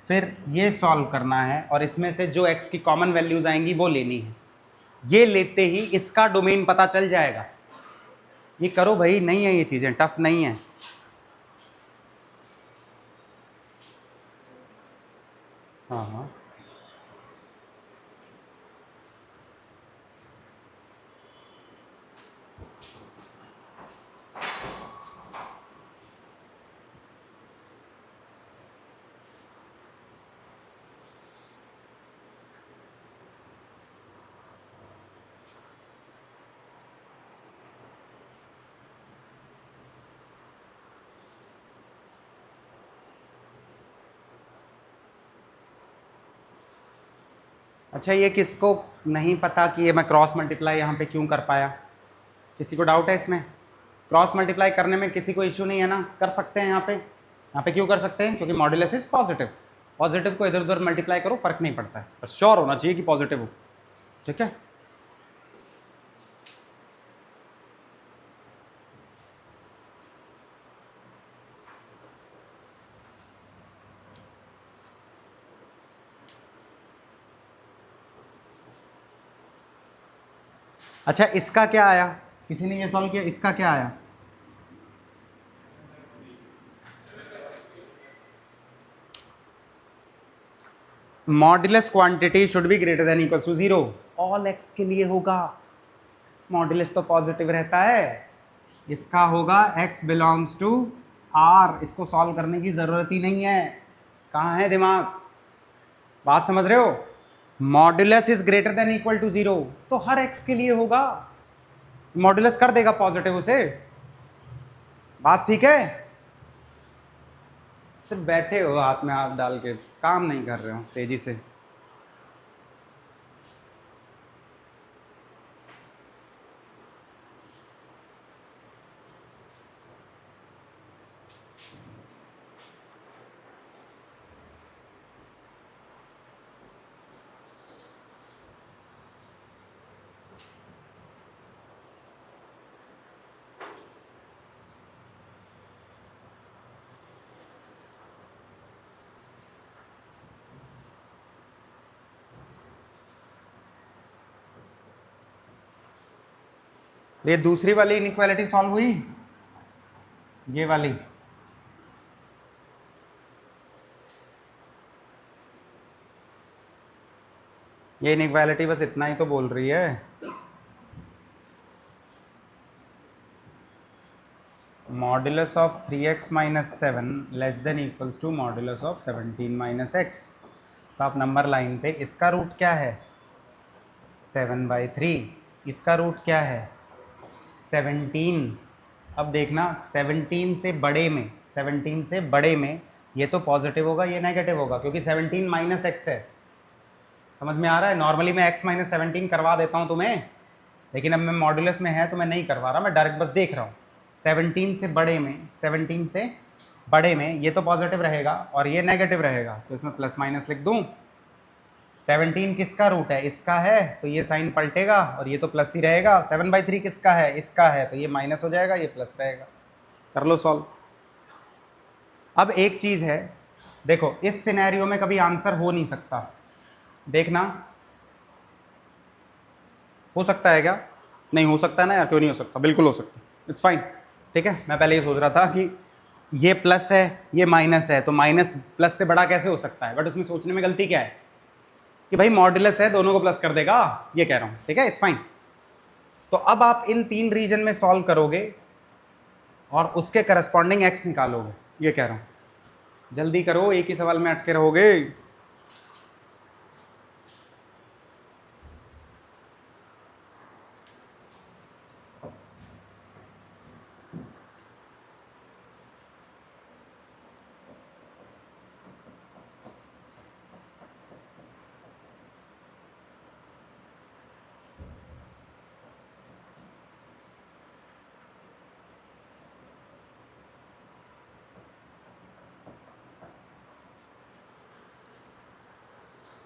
फिर ये सॉल्व करना है, और इसमें से जो x की कॉमन वैल्यूज आएंगी वो लेनी है। ये लेते ही इसका डोमेन पता चल जाएगा। ये करो भाई, नहीं है ये चीज़ें टफ नहीं है। हाँ हाँ अच्छा, ये किसको नहीं पता कि ये मैं क्रॉस मल्टीप्लाई यहाँ पे क्यों कर पाया, किसी को डाउट है इसमें? क्रॉस मल्टीप्लाई करने में किसी को इश्यू नहीं है ना, कर सकते हैं यहाँ पे क्यों कर सकते हैं, क्योंकि मॉड्यूलस इज पॉजिटिव, पॉजिटिव को इधर उधर मल्टीप्लाई करो फर्क नहीं पड़ता है, बस श्योर होना चाहिए कि पॉजिटिव हो, ठीक है। अच्छा, इसका क्या आया, किसी ने ये सॉल्व किया, इसका क्या आया? Modulus quantity should be greater than equal to 0, all x के लिए होगा, मॉड्यूलस तो पॉजिटिव रहता है, इसका होगा x बिलोंग्स टू r, इसको सॉल्व करने की ज़रूरत ही नहीं है, कहाँ है दिमाग, बात समझ रहे हो। Modulus is greater than equal to 0 तो हर x के लिए होगा, मॉड्यूलस कर देगा पॉजिटिव उसे, बात ठीक है। सिर्फ बैठे हो हाथ में हाथ डाल के, काम नहीं कर रहे हो तेजी से। ये दूसरी वाली इनइक्वालिटी सॉल्व हुई, ये वाली, ये इनइक्वालिटी बस इतना ही तो बोल रही है, modulus of 3x minus 7 less than equals to modulus of 17 minus x। तो आप नंबर लाइन पे इसका रूट क्या है 7/3, इसका रूट क्या है 17। अब देखना 17 से बड़े में, 17 से बड़े में ये तो पॉजिटिव होगा, ये नेगेटिव होगा, क्योंकि 17 माइनस एक्स है, समझ में आ रहा है। नॉर्मली मैं x माइनस 17 करवा देता हूँ तुम्हें, लेकिन अब मैं मॉड्यूलस में है तो मैं नहीं करवा रहा, मैं डायरेक्ट बस देख रहा हूँ। 17 से बड़े में, 17 से बड़े में ये तो पॉजिटिव रहेगा और ये नेगेटिव रहेगा, तो इसमें प्लस माइनस लिख दूँ। 17 किसका रूट है, इसका है, तो ये साइन पलटेगा और ये तो प्लस ही रहेगा। 7/3 किसका है, इसका है, तो ये माइनस हो जाएगा, ये प्लस रहेगा। कर लो सॉल्व। अब एक चीज़ है, देखो इस सिनेरियो में कभी आंसर हो नहीं सकता, देखना हो सकता है क्या, नहीं हो सकता ना यार, क्यों नहीं हो सकता, बिल्कुल हो सकता, इट्स फाइन, ठीक है। मैं पहले ये सोच रहा था कि ये प्लस है ये माइनस है, तो माइनस प्लस से बड़ा कैसे हो सकता है, बट उसमें सोचने में गलती क्या है कि भाई मॉड्यूलस है, दोनों को प्लस कर देगा, ये कह रहा हूँ, ठीक है, इट्स फाइन। तो अब आप इन 3 रीजन में सॉल्व करोगे और उसके करस्पॉन्डिंग एक्स निकालोगे, ये कह रहा हूँ, जल्दी करो, एक ही सवाल में अटके रहोगे।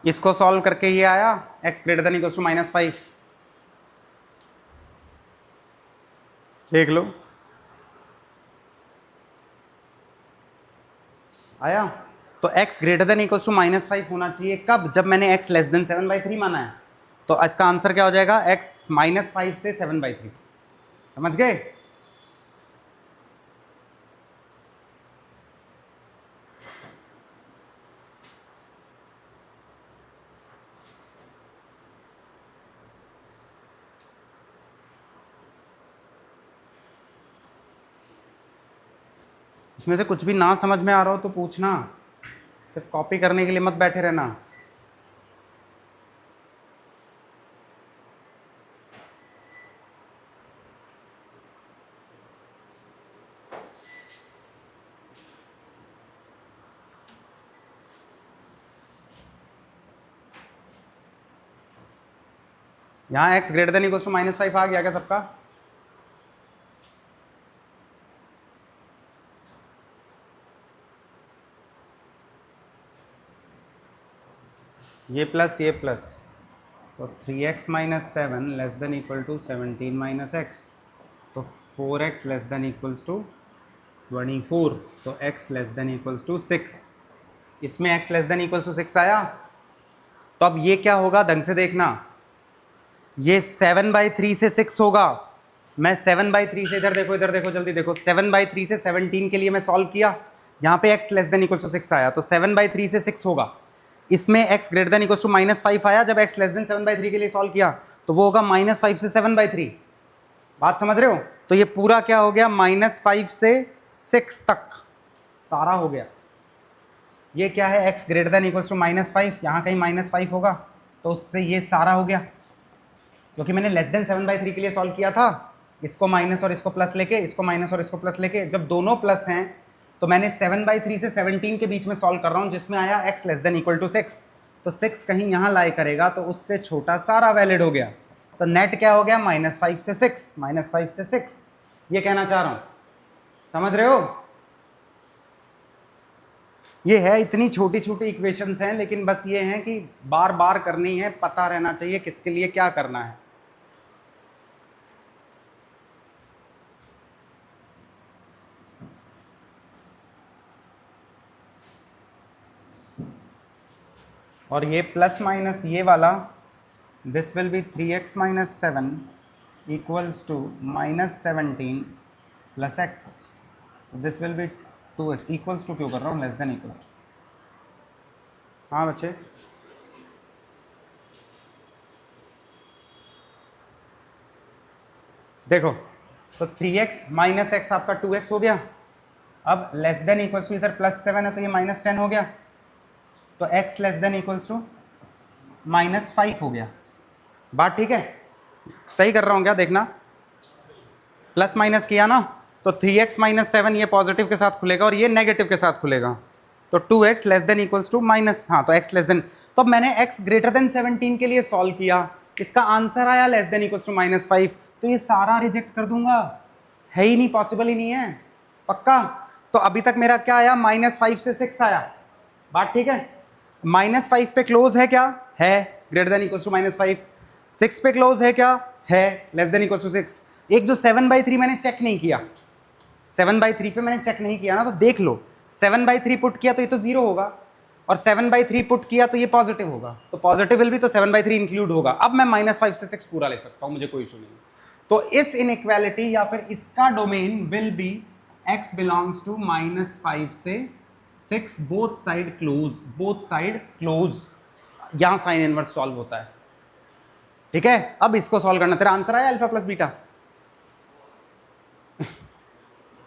इसको सॉल्व करके ये आया x greater than equal to -5, देख लो आया। तो x greater than equal to -5 होना चाहिए कब, जब मैंने x लेस देन 7/3 माना है। तो इसका आंसर क्या हो जाएगा, x -5 से 7/3। समझ गए? इसमें से कुछ भी ना समझ में आ रहा हो तो पूछना, सिर्फ कॉपी करने के लिए मत बैठे रहना। यहाँ x greater than equal to -5 आ गया क्या सबका? ये प्लस ये प्लस, तो 3x - 7 less than equal to 17 - x, तो 4x less than equals to 24, तो x less than equals to 6। इसमें x less than equals to 6 आया। तो अब ये क्या होगा, ढंग से देखना, ये 7/3 से 6 होगा। मैं 7/3 से, इधर देखो जल्दी देखो, 7/3 से 17 के लिए मैं सॉल्व किया, यहाँ पे x less than equal to 6 आया, तो 7/3 से 6 होगा। इसमें x greater than equal to -5 आया, जब x लेस देन 7/3 के लिए सॉल्व किया, तो वो होगा -5 से 7/3। बात समझ रहे हो? तो ये पूरा क्या हो गया, -5 से 6 तक सारा हो गया। ये क्या है, x greater than equal to -5, यहाँ कहीं -5 होगा, तो उससे ये सारा हो गया, क्योंकि मैंने लेस देन 7/3 के लिए सॉल्व किया था। इसको माइनस और इसको प्लस लेके, इसको माइनस और इसको प्लस लेके, जब दोनों प्लस हैं तो मैंने 7/3 से 17 के बीच में सॉल्व कर रहा हूँ, जिसमें आया x less than equal to 6, तो 6 कहीं यहाँ लाई करेगा, तो उससे छोटा सारा वैलिड हो गया। तो नेट क्या हो गया, -5 से 6, -5 से 6, ये कहना चाह रहा हूँ। समझ रहे हो? ये है, इतनी छोटी छोटी इक्वेशंस हैं, लेकिन बस ये हैं कि बार बार करनी है, पता रहना चाहिए किसके लिए क्या करना है। और ये प्लस माइनस ये वाला, this will be 3x - 7 equals to -17 plus x, this will be 2x equals to, क्यों कर रहा हूँ, लेस देन इक्वल्स टू। हाँ बच्चे, देखो, तो 3x - x आपका 2x हो गया। अब लेस देन इक्वल्स टू, इधर +7 है तो ये -10 हो गया, तो x less than equals to -5 हो गया। बात ठीक है? सही कर रहा हूँ क्या, देखना, प्लस माइनस किया ना, तो 3x - 7 ये पॉजिटिव के साथ खुलेगा और ये नेगेटिव के साथ खुलेगा, तो 2x less than equals to minus, हाँ तो x लेस देन। तो मैंने x ग्रेटर देन 17 के लिए सॉल्व किया, इसका आंसर आया लेस देन इक्वल्स टू -5, तो ये सारा रिजेक्ट कर दूंगा, है ही नहीं, पॉसिबल ही नहीं है, पक्का। तो अभी तक मेरा क्या आया, -5 से 6 आया। बात ठीक है? -5 पे क्लोज है क्या, है, ग्रेटर देन इक्वल्स टू -5। 6 पे क्लोज है क्या, है, लेस देन इक्वल्स टू 6। एक जो 7/3 मैंने चेक नहीं किया, 7/3 पे मैंने चेक नहीं किया ना, तो देख लो, 7/3 पुट किया तो ये तो 0 होगा, और 7/3 पुट किया तो ये पॉजिटिव होगा, तो पॉजिटिव विल भी, तो 7/3 इंक्लूड होगा। अब मैं -5 से 6 पूरा ले सकता हूं, मुझे कोई इशू नहीं। तो इस इनइक्वालिटी या फिर इसका domain will be x belongs to -5 से 6, both side close, both side close, यहां साइन इनवर्स सॉल्व होता है। ठीक है, अब इसको सॉल्व करना। तेरा आंसर आया अल्फा प्लस बीटा?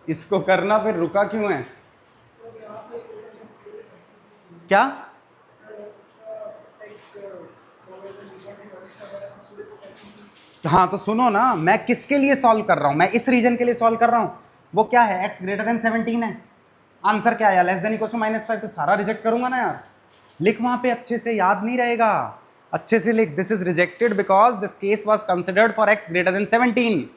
इसको करना, फिर रुका क्यों है क्या? हाँ तो सुनो ना, मैं किसके लिए सॉल्व कर रहा हूं, मैं इस रीजन के लिए सॉल्व कर रहा हूं। वो क्या है, x ग्रेटर देन 17 है, आंसर क्या आया, लेस देन इक्वल टू -5, तो सारा रिजेक्ट करूंगा ना यार। लिख वहां पे, अच्छे से याद नहीं रहेगा, अच्छे से लिख, this is rejected because this case was considered for x greater then 17।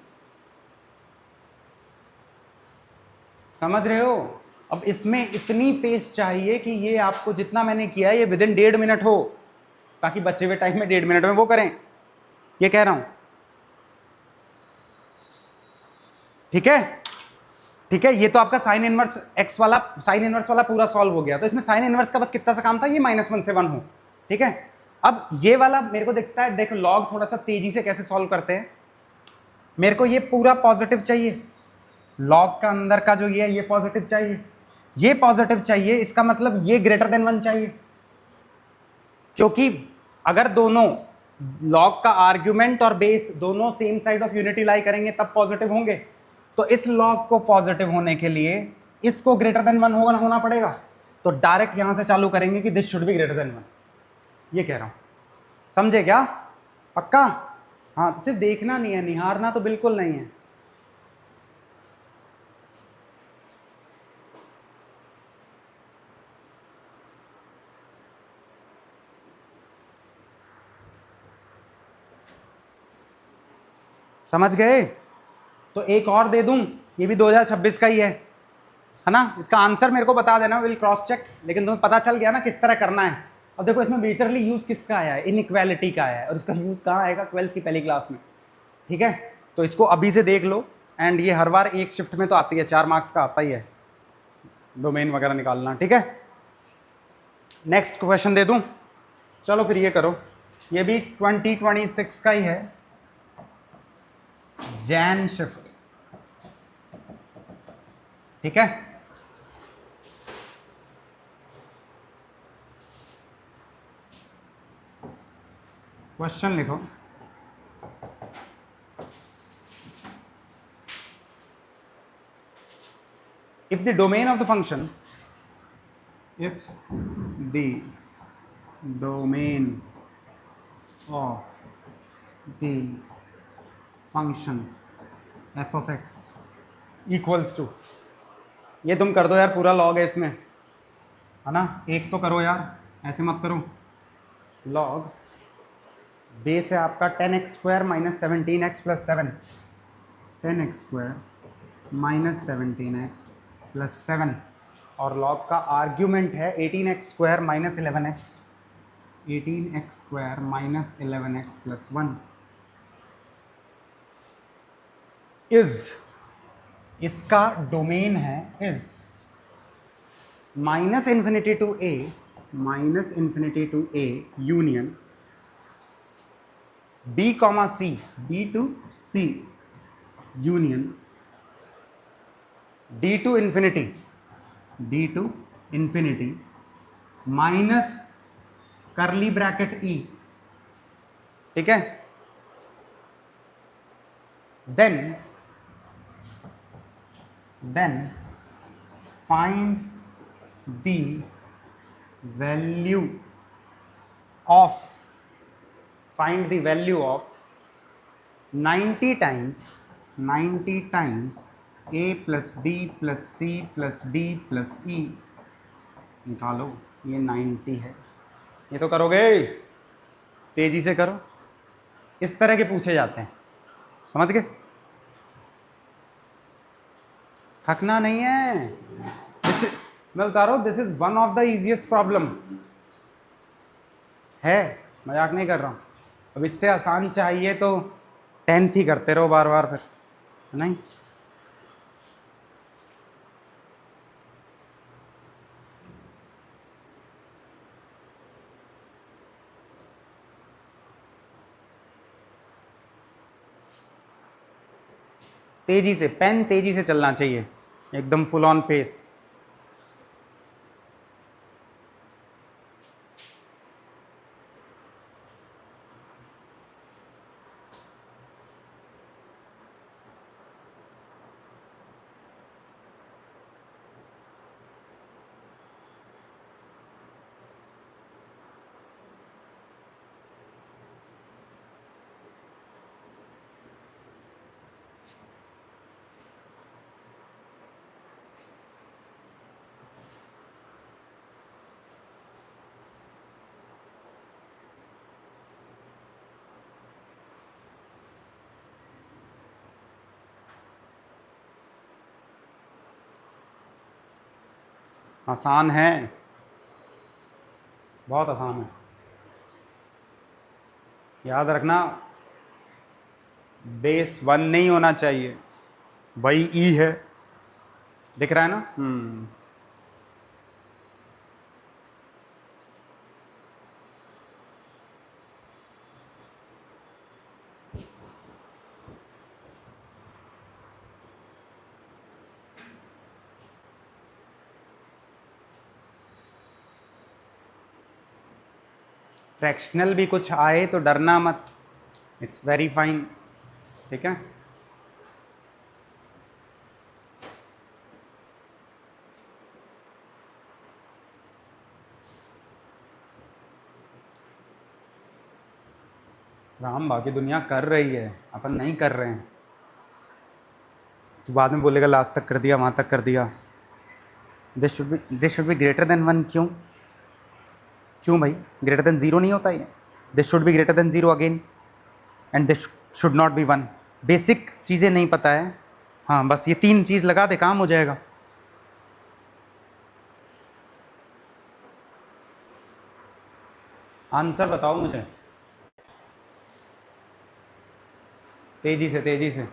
समझ रहे हो? अब इसमें इतनी पेस चाहिए कि ये आपको जितना मैंने किया है ये विद इन 1.5 मिनट हो। ताकि बचे हुए टाइम में 1.5 मिनट में वो करें, ये कह रहा हूं। ठीक है, ठीक है, ये तो आपका साइन इनवर्स एक्स वाला, साइन इनवर्स वाला पूरा सॉल्व हो गया। तो इसमें साइन इनवर्स का बस कितना सा काम था, ये -1 से 1 हो। ठीक है, अब ये वाला मेरे को दिखता है, देखो लॉग थोड़ा सा तेजी से कैसे सॉल्व करते हैं। मेरे को ये पूरा पॉजिटिव चाहिए, लॉग का अंदर का जो ये है ये पॉजिटिव चाहिए, ये पॉजिटिव चाहिए, इसका मतलब ये ग्रेटर देन 1 चाहिए, क्योंकि अगर दोनों लॉग का आर्ग्यूमेंट और बेस दोनों सेम साइड ऑफ यूनिटी लाई करेंगे तब पॉजिटिव होंगे। तो इस लॉग को पॉजिटिव होने के लिए इसको ग्रेटर देन 1 होना पड़ेगा। तो डायरेक्ट यहां से चालू करेंगे कि this should be greater then 1, ये कह रहा हूं। समझे क्या? पक्का? हाँ, तो सिर्फ देखना नहीं है, निहारना तो बिल्कुल नहीं है। समझ गए? तो एक और दे दूं, ये भी 2026 का ही है ना? इसका आंसर मेरे को बता देना, विल क्रॉस चेक, लेकिन तुम्हें पता चल गया ना किस तरह करना है। अब देखो इसमें बेसिकली यूज किसका आया है, इनइक्वालिटी का आया है, और इसका यूज कहाँ आएगा, 12th की पहली क्लास में। ठीक है, तो इसको अभी से देख लो। एंड ये हर बार एक शिफ्ट में तो आती है, 4 मार्क्स का आता ही है, डोमेन वगैरह निकालना। ठीक है, नेक्स्ट क्वेश्चन दे दूं? चलो फिर ये करो, ये भी 2026 का ही है, जैन शिफ्ट। ठीक है, क्वेश्चन लिखो, if the domain of the function, if the domain of the function f of x equals to, ये तुम कर दो यार, पूरा लॉग है इसमें, है ना? एक तो करो यार, ऐसे मत करो। लॉग बेस है आपका 10x² - 17x + 7, 10x² - 17x + 7, और लॉग का आर्ग्यूमेंट है 18x² - 11x, 18x² - 11x + 1 is, इसका डोमेन है is -∞ to a, -∞ to a union b, c, b to c union d to infinity, d to infinity minus करली bracket e। ठीक है, then find the value of 90 times a plus b plus c plus d plus e। निकालो, ये 90 है। ये तो करोगे, तेजी से करो, इस तरह के पूछे जाते हैं, समझ गए? थकना नहीं है, मैं बता रहा हूँ, this is one of the easiest problem है, मजाक नहीं कर रहा हूँ। अब इससे आसान चाहिए तो 10th ही करते रहो बार बार, फिर नहीं। तेजी से, पेन तेजी से चलना चाहिए, एकदम फुल ऑन पेस। आसान है, बहुत आसान है। याद रखना बेस 1 नहीं होना चाहिए, वही ई है, दिख रहा है ना। फ्रैक्शनल भी कुछ आए तो डरना मत, इट्स वेरी फाइन, ठीक है। राम, बाकी दुनिया कर रही है, अपन नहीं कर रहे हैं। तो बाद में बोलेगा लास्ट तक कर दिया, वहां तक कर दिया। This should be greater then 1, क्यों क्यों भाई, ग्रेटर देन 0 नहीं होता ये। This should be greater than 0 again, and this should not be 1। Basic चीज़ें नहीं पता है, हाँ बस ये 3 चीज़ लगा दे, काम हो जाएगा। आंसर बताओ मुझे, तेजी से तेजी से।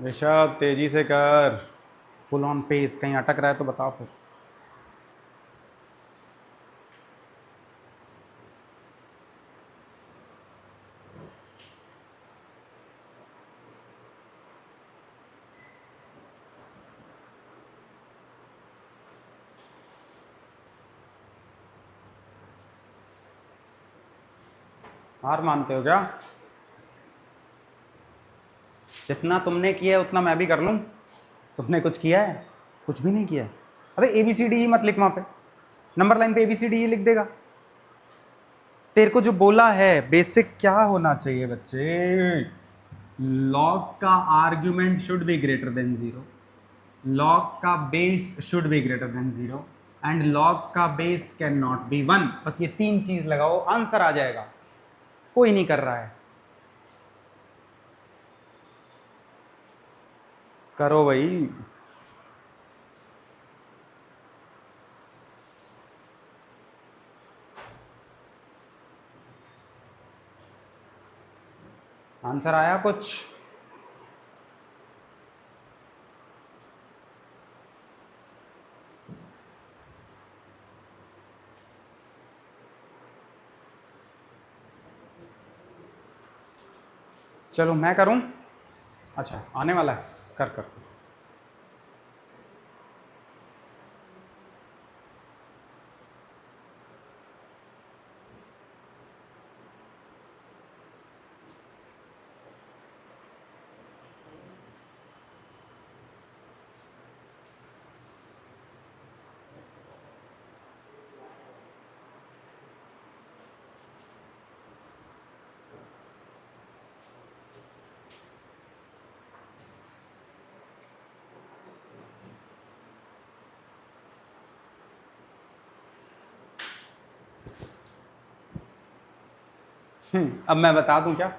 ऋषभ तेजी से कर, फुल ऑन पेस, कहीं अटक रहा है तो बताओ फिर। हार मानते हो क्या? जितना तुमने किया है उतना मैं भी कर लूं? तुमने कुछ किया है? कुछ भी नहीं किया। अबे ABCD मत लिख वहां पे, नंबर लाइन पे ABCD लिख देगा। तेरे को जो बोला है बेसिक क्या होना चाहिए बच्चे, लॉग का argument should be greater than 0, log का base should be greater than 0, and log का बेस कैन नॉट बी 1। बस ये 3 चीज लगाओ, आंसर आ जाएगा। कोई नहीं कर रहा है, करो भाई। आंसर आया कुछ? चलो मैं करूं? अच्छा आने वाला है, कर कर। अब मैं बता दूं क्या?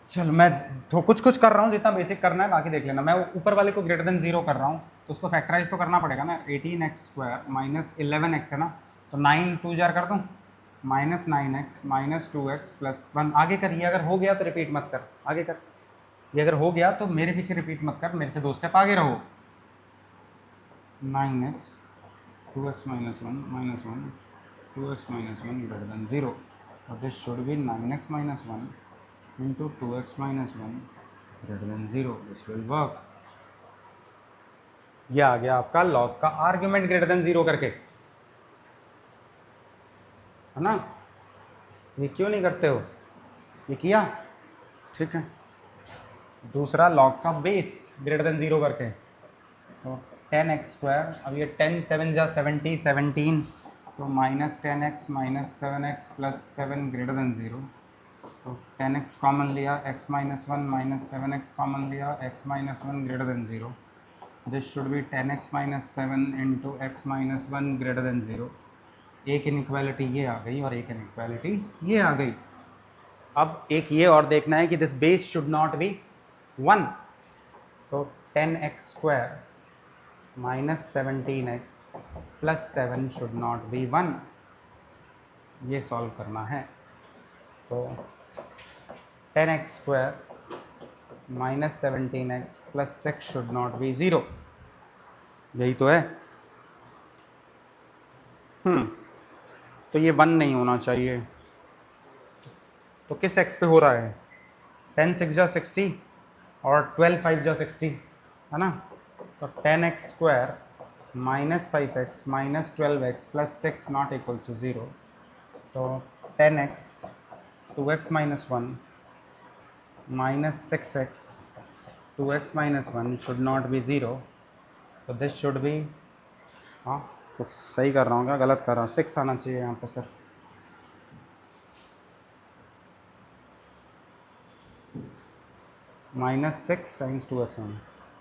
चल मैं तो कुछ कुछ कर रहा हूँ, जितना बेसिक करना है बाकी देख लेना। मैं ऊपर वाले को ग्रेटर देन 0 कर रहा हूँ, तो उसको फैक्टराइज तो करना पड़ेगा ना। 18x² माइनस 11x है ना, तो 9 2 जार कर दूँ, minus 9x minus 2x plus 1। आगे कर, ये अगर हो गया तो रिपीट मत कर, आगे कर। ये अगर हो गया तो मेरे पीछे रिपीट मत कर, मेरे से 2 स्टेप आगे रहो। 9x 2x minus 1 minus 1 2x minus 1 greater than 0, और this should B 9x minus 1 into 2x minus 1 greater than 0, this will work। ये आ गया आपका log का आर्ग्यूमेंट ग्रेटर देन 0 करके, है ना। ये क्यों नहीं करते हो? ये किया, ठीक है। दूसरा log का बेस ग्रेटर देन 0 करके, तो 10x², अब ये 10 7 जा 70 17, तो minus 10x minus 7x plus 7 greater than 0, तो 10x कॉमन लिया, x minus 1 minus 7x common लिया, x minus 1 greater than 0, this should B 10x minus 7 into x minus 1 greater than 0। एक इनइक्वालिटी ये आ गई और एक इनइक्वालिटी ये आ गई। अब एक ये और देखना है कि this base should not be 1, तो 10x square minus 17x plus 7 should not be 1, ये सॉल्व करना है। तो 10x square minus 17x plus 6 should not be 0, यही तो है। तो ये 1 नहीं होना चाहिए, तो किस x पे हो रहा है? 10 6 जा 60 और 12 5 जा 60, है ना? तो 10x square minus 5x minus 12x plus 6 not equals to 0, तो 10x 2x minus 1 minus 6x 2x minus 1 should not be 0, तो दिस शुड बी, हाँ कुछ सही कर रहा हूँ क्या गलत कर रहा हूँ? 6 आना चाहिए यहाँ पे सिर्फ। माइनस 6 टाइम्स 2x1,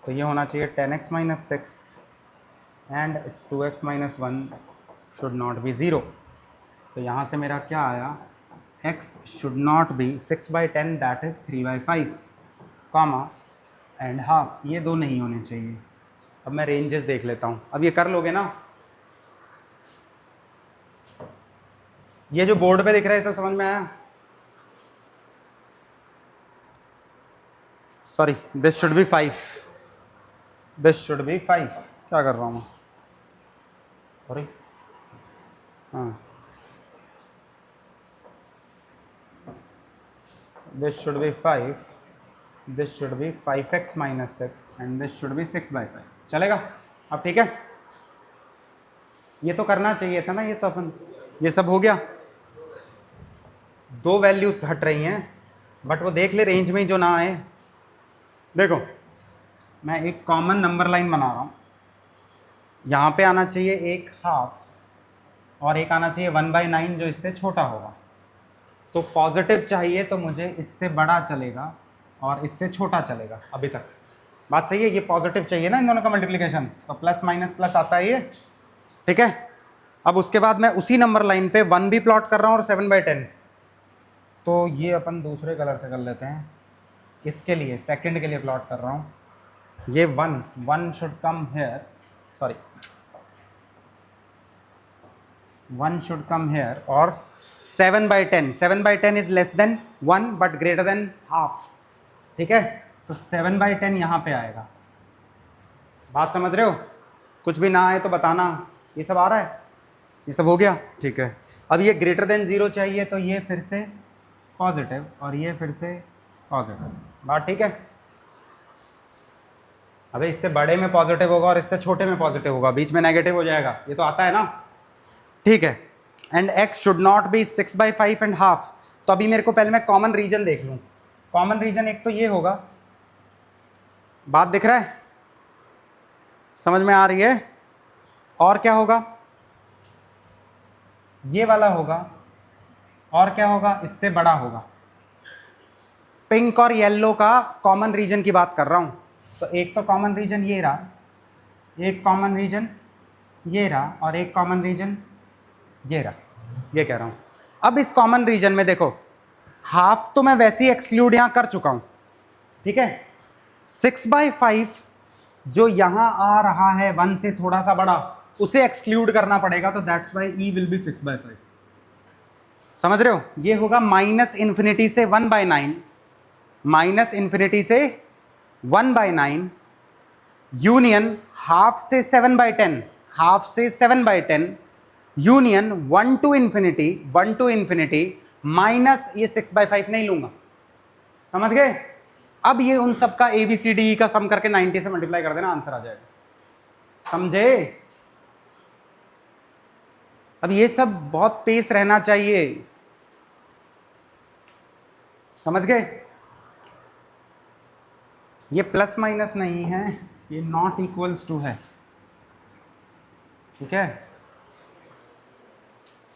तो ये होना चाहिए 10x minus 6 and 2x minus 1 should not be 0। तो यहाँ से मेरा क्या आया? x should not B 6/10 that is 3/5 comma and half, ये दो नहीं होने चाहिए। अब मैं रेंजेस देख लेता हूँ। अब ये कर लोगे ना? ये जो बोर्ड पे दिख रहा है सब समझ में आया? Sorry, this should B 5, this should B 5। क्या कर रहा हूँ मैं? सॉरी, हाँ, this should B 5, this should B 5x minus 6 and this should B 6/5। चलेगा? अब ठीक है, ये तो करना चाहिए था ना, ये तो अपन, ये सब हो गया। दो वैल्यूज हट रही हैं, बट वो देख ले रेंज में जो ना आए। देखो मैं एक कॉमन नंबर लाइन बना रहा हूँ, यहाँ पे आना चाहिए एक हाफ और एक आना चाहिए 1/9 जो इससे छोटा होगा। तो पॉजिटिव चाहिए तो मुझे इससे बड़ा चलेगा और इससे छोटा चलेगा। अभी तक बात सही है? ये पॉजिटिव चाहिए ना इन दोनों का मल्टीप्लिकेशन, तो प्लस माइनस प्लस आता है ये, ठीक है। अब उसके बाद मैं उसी नंबर लाइन पे 1 भी प्लॉट कर रहा हूँ और 7/10, तो ये अपन दूसरे कलर से कर लेते हैं। इसके लिए सेकंड के लिए प्लॉट कर रहा हूँ, ये 1 should come here, sorry 1 should come here, और 7/10 is less then 1 but greater than half, ठीक है। तो 7/10 यहाँ पे आएगा। बात समझ रहे हो? कुछ भी ना आए तो बताना। ये सब आ रहा है? ये सब हो गया, ठीक है। अब ये ग्रेटर देन 0 चाहिए, तो ये फिर से पॉजिटिव और ये फिर से पॉजिटिव। बात ठीक है? अबे इससे बड़े में पॉजिटिव होगा और इससे छोटे में पॉजिटिव होगा, बीच में नेगेटिव हो जाएगा, ये तो आता है ना, ठीक है। And x should not B 6/5 and half. तो अभी मेरे को पहले मैं कॉमन रीजन देख लूँ। कॉमन रीजन एक तो ये होगा, बात दिख रहा है? समझ में आ रही है? और क्या होगा? ये वाला होगा, और क्या होगा? इससे बड़ा होगा। पिंक और येलो का कॉमन रीजन की बात कर रहा हूं। तो एक तो कॉमन रीजन ये रहा, एक कॉमन रीजन ये रहा, और एक कॉमन रीजन ये रहा, ये कह रहा हूं। अब इस कॉमन रीजन में देखो, हाफ तो मैं वैसे ही एक्सक्लूड यहां कर चुका हूं, ठीक है। 6/5 जो यहां आ रहा है 1 से थोड़ा सा बड़ा, उसे एक्सक्लूड करना पड़ेगा, तो that's why E will be 6/5। समझ रहे हो? ये होगा -∞ से 1/9, -∞ से 1/9 यूनियन हाफ से 7/10, हाफ से 7/10 यूनियन 1 to ∞ माइनस ये 6/5 नहीं लूंगा। समझ गए? अब ये उन सब का ABCDE का सम करके 90 से मल्टीप्लाई कर देना, आंसर आ जाएगा। समझे? अब ये सब बहुत पेस रहना चाहिए, समझ गए? ये प्लस माइनस नहीं है, ये नॉट इक्वल्स टू है, ठीक है।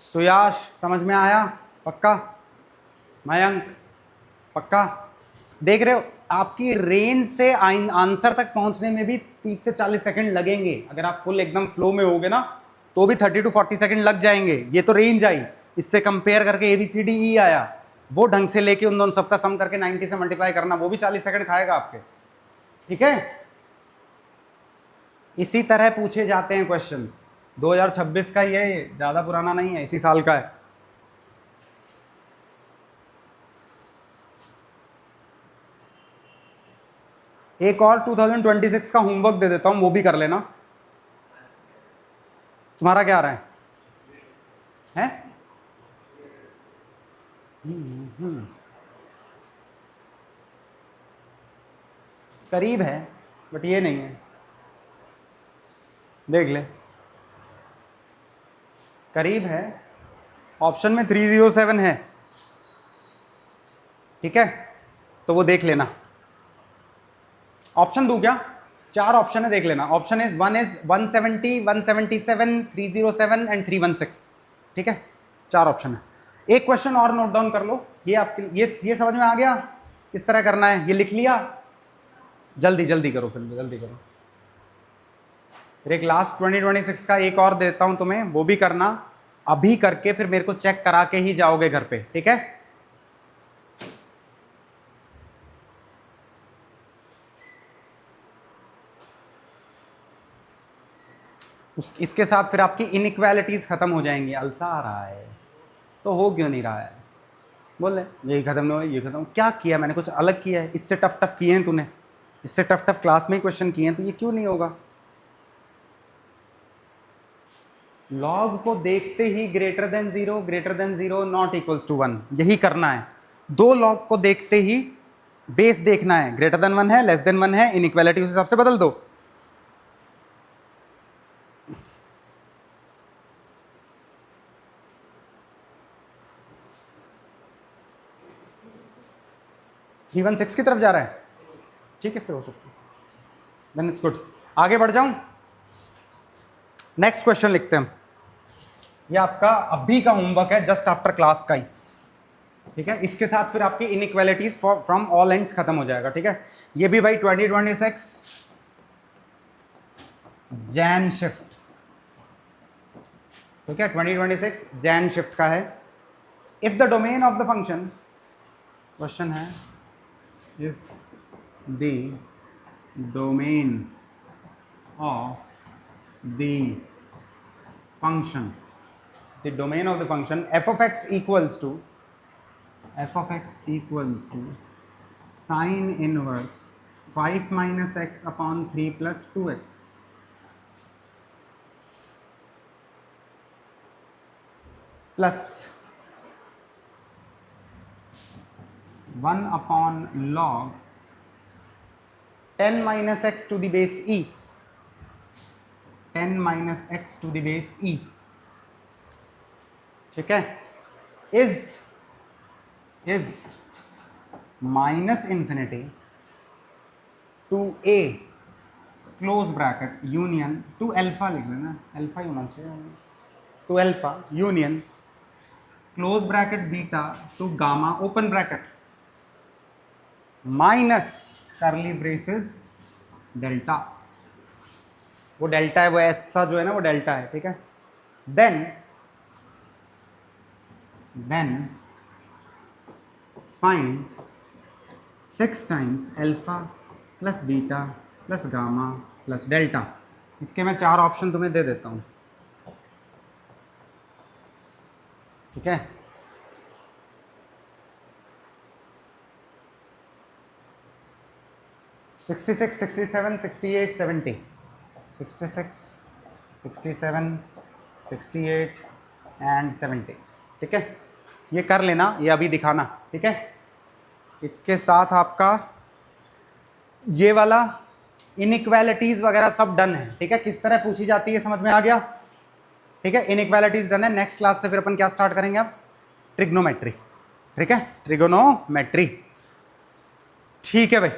सुयाश समझ में आया? पक्का? मयंक पक्का? देख रहे हो आपकी रेंज से आंसर तक पहुंचने में भी 30 से 40 सेकंड लगेंगे। अगर आप फुल एकदम फ्लो में होगे ना तो भी 30 to 40 सेकंड लग जाएंगे। ये तो रेंज आई, इससे कंपेयर करके ABCDE आया, वो ढंग से लेके उन दोनों सबका सम करके 90 से मल्टीप्लाई करना, वो भी 40 सेकंड खाएगा आपके। ठीक है, इसी तरह पूछे जाते हैं क्वेश्चंस। 2026 का ये ज्यादा पुराना नहीं है, इसी साल का है। एक और 2026 का होमवर्क दे देता हूं, वो भी कर लेना। तुम्हारा क्या आ रहा है? करीब है बट ये नहीं है, देख ले, करीब है। ऑप्शन में 307 है, ठीक है, तो वो देख लेना। ऑप्शन दूं क्या? 4 ऑप्शन है, देख लेना। Option is 170, 177, 307 and 316। ठीक है, 4 ऑप्शन है। एक क्वेश्चन और नोट डाउन कर लो, ये आपके ये समझ में आ गया किस तरह करना है, ये लिख लिया। जल्दी जल्दी करो, फिर जल्दी करो। फिर एक लास्ट 2026 का एक और देता हूं तुम्हें, वो भी करना। अभी करके फिर मेरे को चेक करा के ही जाओगे घर पे, ठीक है? इसके साथ फिर आपकी इनइक्वालिटीज खत्म हो जाएंगी। अल्सा आ रहा है तो हो क्यों नहीं रहा है? बोल रहे यही खत्म नहीं हो, ये खत्म। क्या किया मैंने? कुछ अलग किया है? इससे टफ टफ किए हैं तूने, इससे टफ टफ क्लास में ही क्वेश्चन किए हैं, तो ये क्यों नहीं होगा? लॉग को देखते ही greater than zero not equals to 1, यही करना है। 2 लॉग को देखते ही बेस देखना है, ग्रेटर देन 1 है, लेस देन 1 है, इनइक्वालिटी उस हिसाब से बदल दो। ही 1 6 की तरफ जा रहा है, ठीक है, फिर हो सकता है, देन इट्स गुड। आगे बढ़ जाऊं, नेक्स्ट क्वेश्चन लिखते हैं। ये आपका अभी का होमवर्क है, जस्ट आफ्टर क्लास का ही, ठीक है? इसके साथ फिर आपकी इनइक्वालिटीज फ्रॉम ऑल एंड्स खत्म हो जाएगा, ठीक है? ये भी भाई 2026 जैन शिफ्ट, ठीक है? 2026 जैन शिफ्ट का है। If the domain of the function, question है, if the domain of the function f of x equals to sine inverse 5 minus x upon 3 plus 2x plus 1 upon log 10 minus x to the base e, 10 minus x to the base e, ठीक है? is minus infinity to a close bracket union to alpha, लिख लेना, alpha ही होना चाहिए, to alpha union close bracket beta two gamma open bracket minus करली braces delta. वो delta है, वो ऐसा जो है ना, वो डेल्टा है, ठीक है? Then find 6 times alpha plus beta plus gamma plus delta. इसके मैं 4 ऑप्शन तुम्हें दे देता हूं, ठीक है? सिक्सटी 67, 68, 70, 66, 67, 68 एंड 70, ठीक है? ये कर लेना, ये अभी दिखाना, ठीक है? इसके साथ आपका ये वाला इनइक्वालिटीज वगैरह सब डन है, ठीक है? किस तरह पूछी जाती है समझ में आ गया, ठीक है? इनइक्वालिटीज डन है। नेक्स्ट क्लास से फिर अपन क्या स्टार्ट करेंगे? अब ट्रिग्नोमेट्री, ठीक है? ट्रिगोनोमेट्री, ठीक है भाई।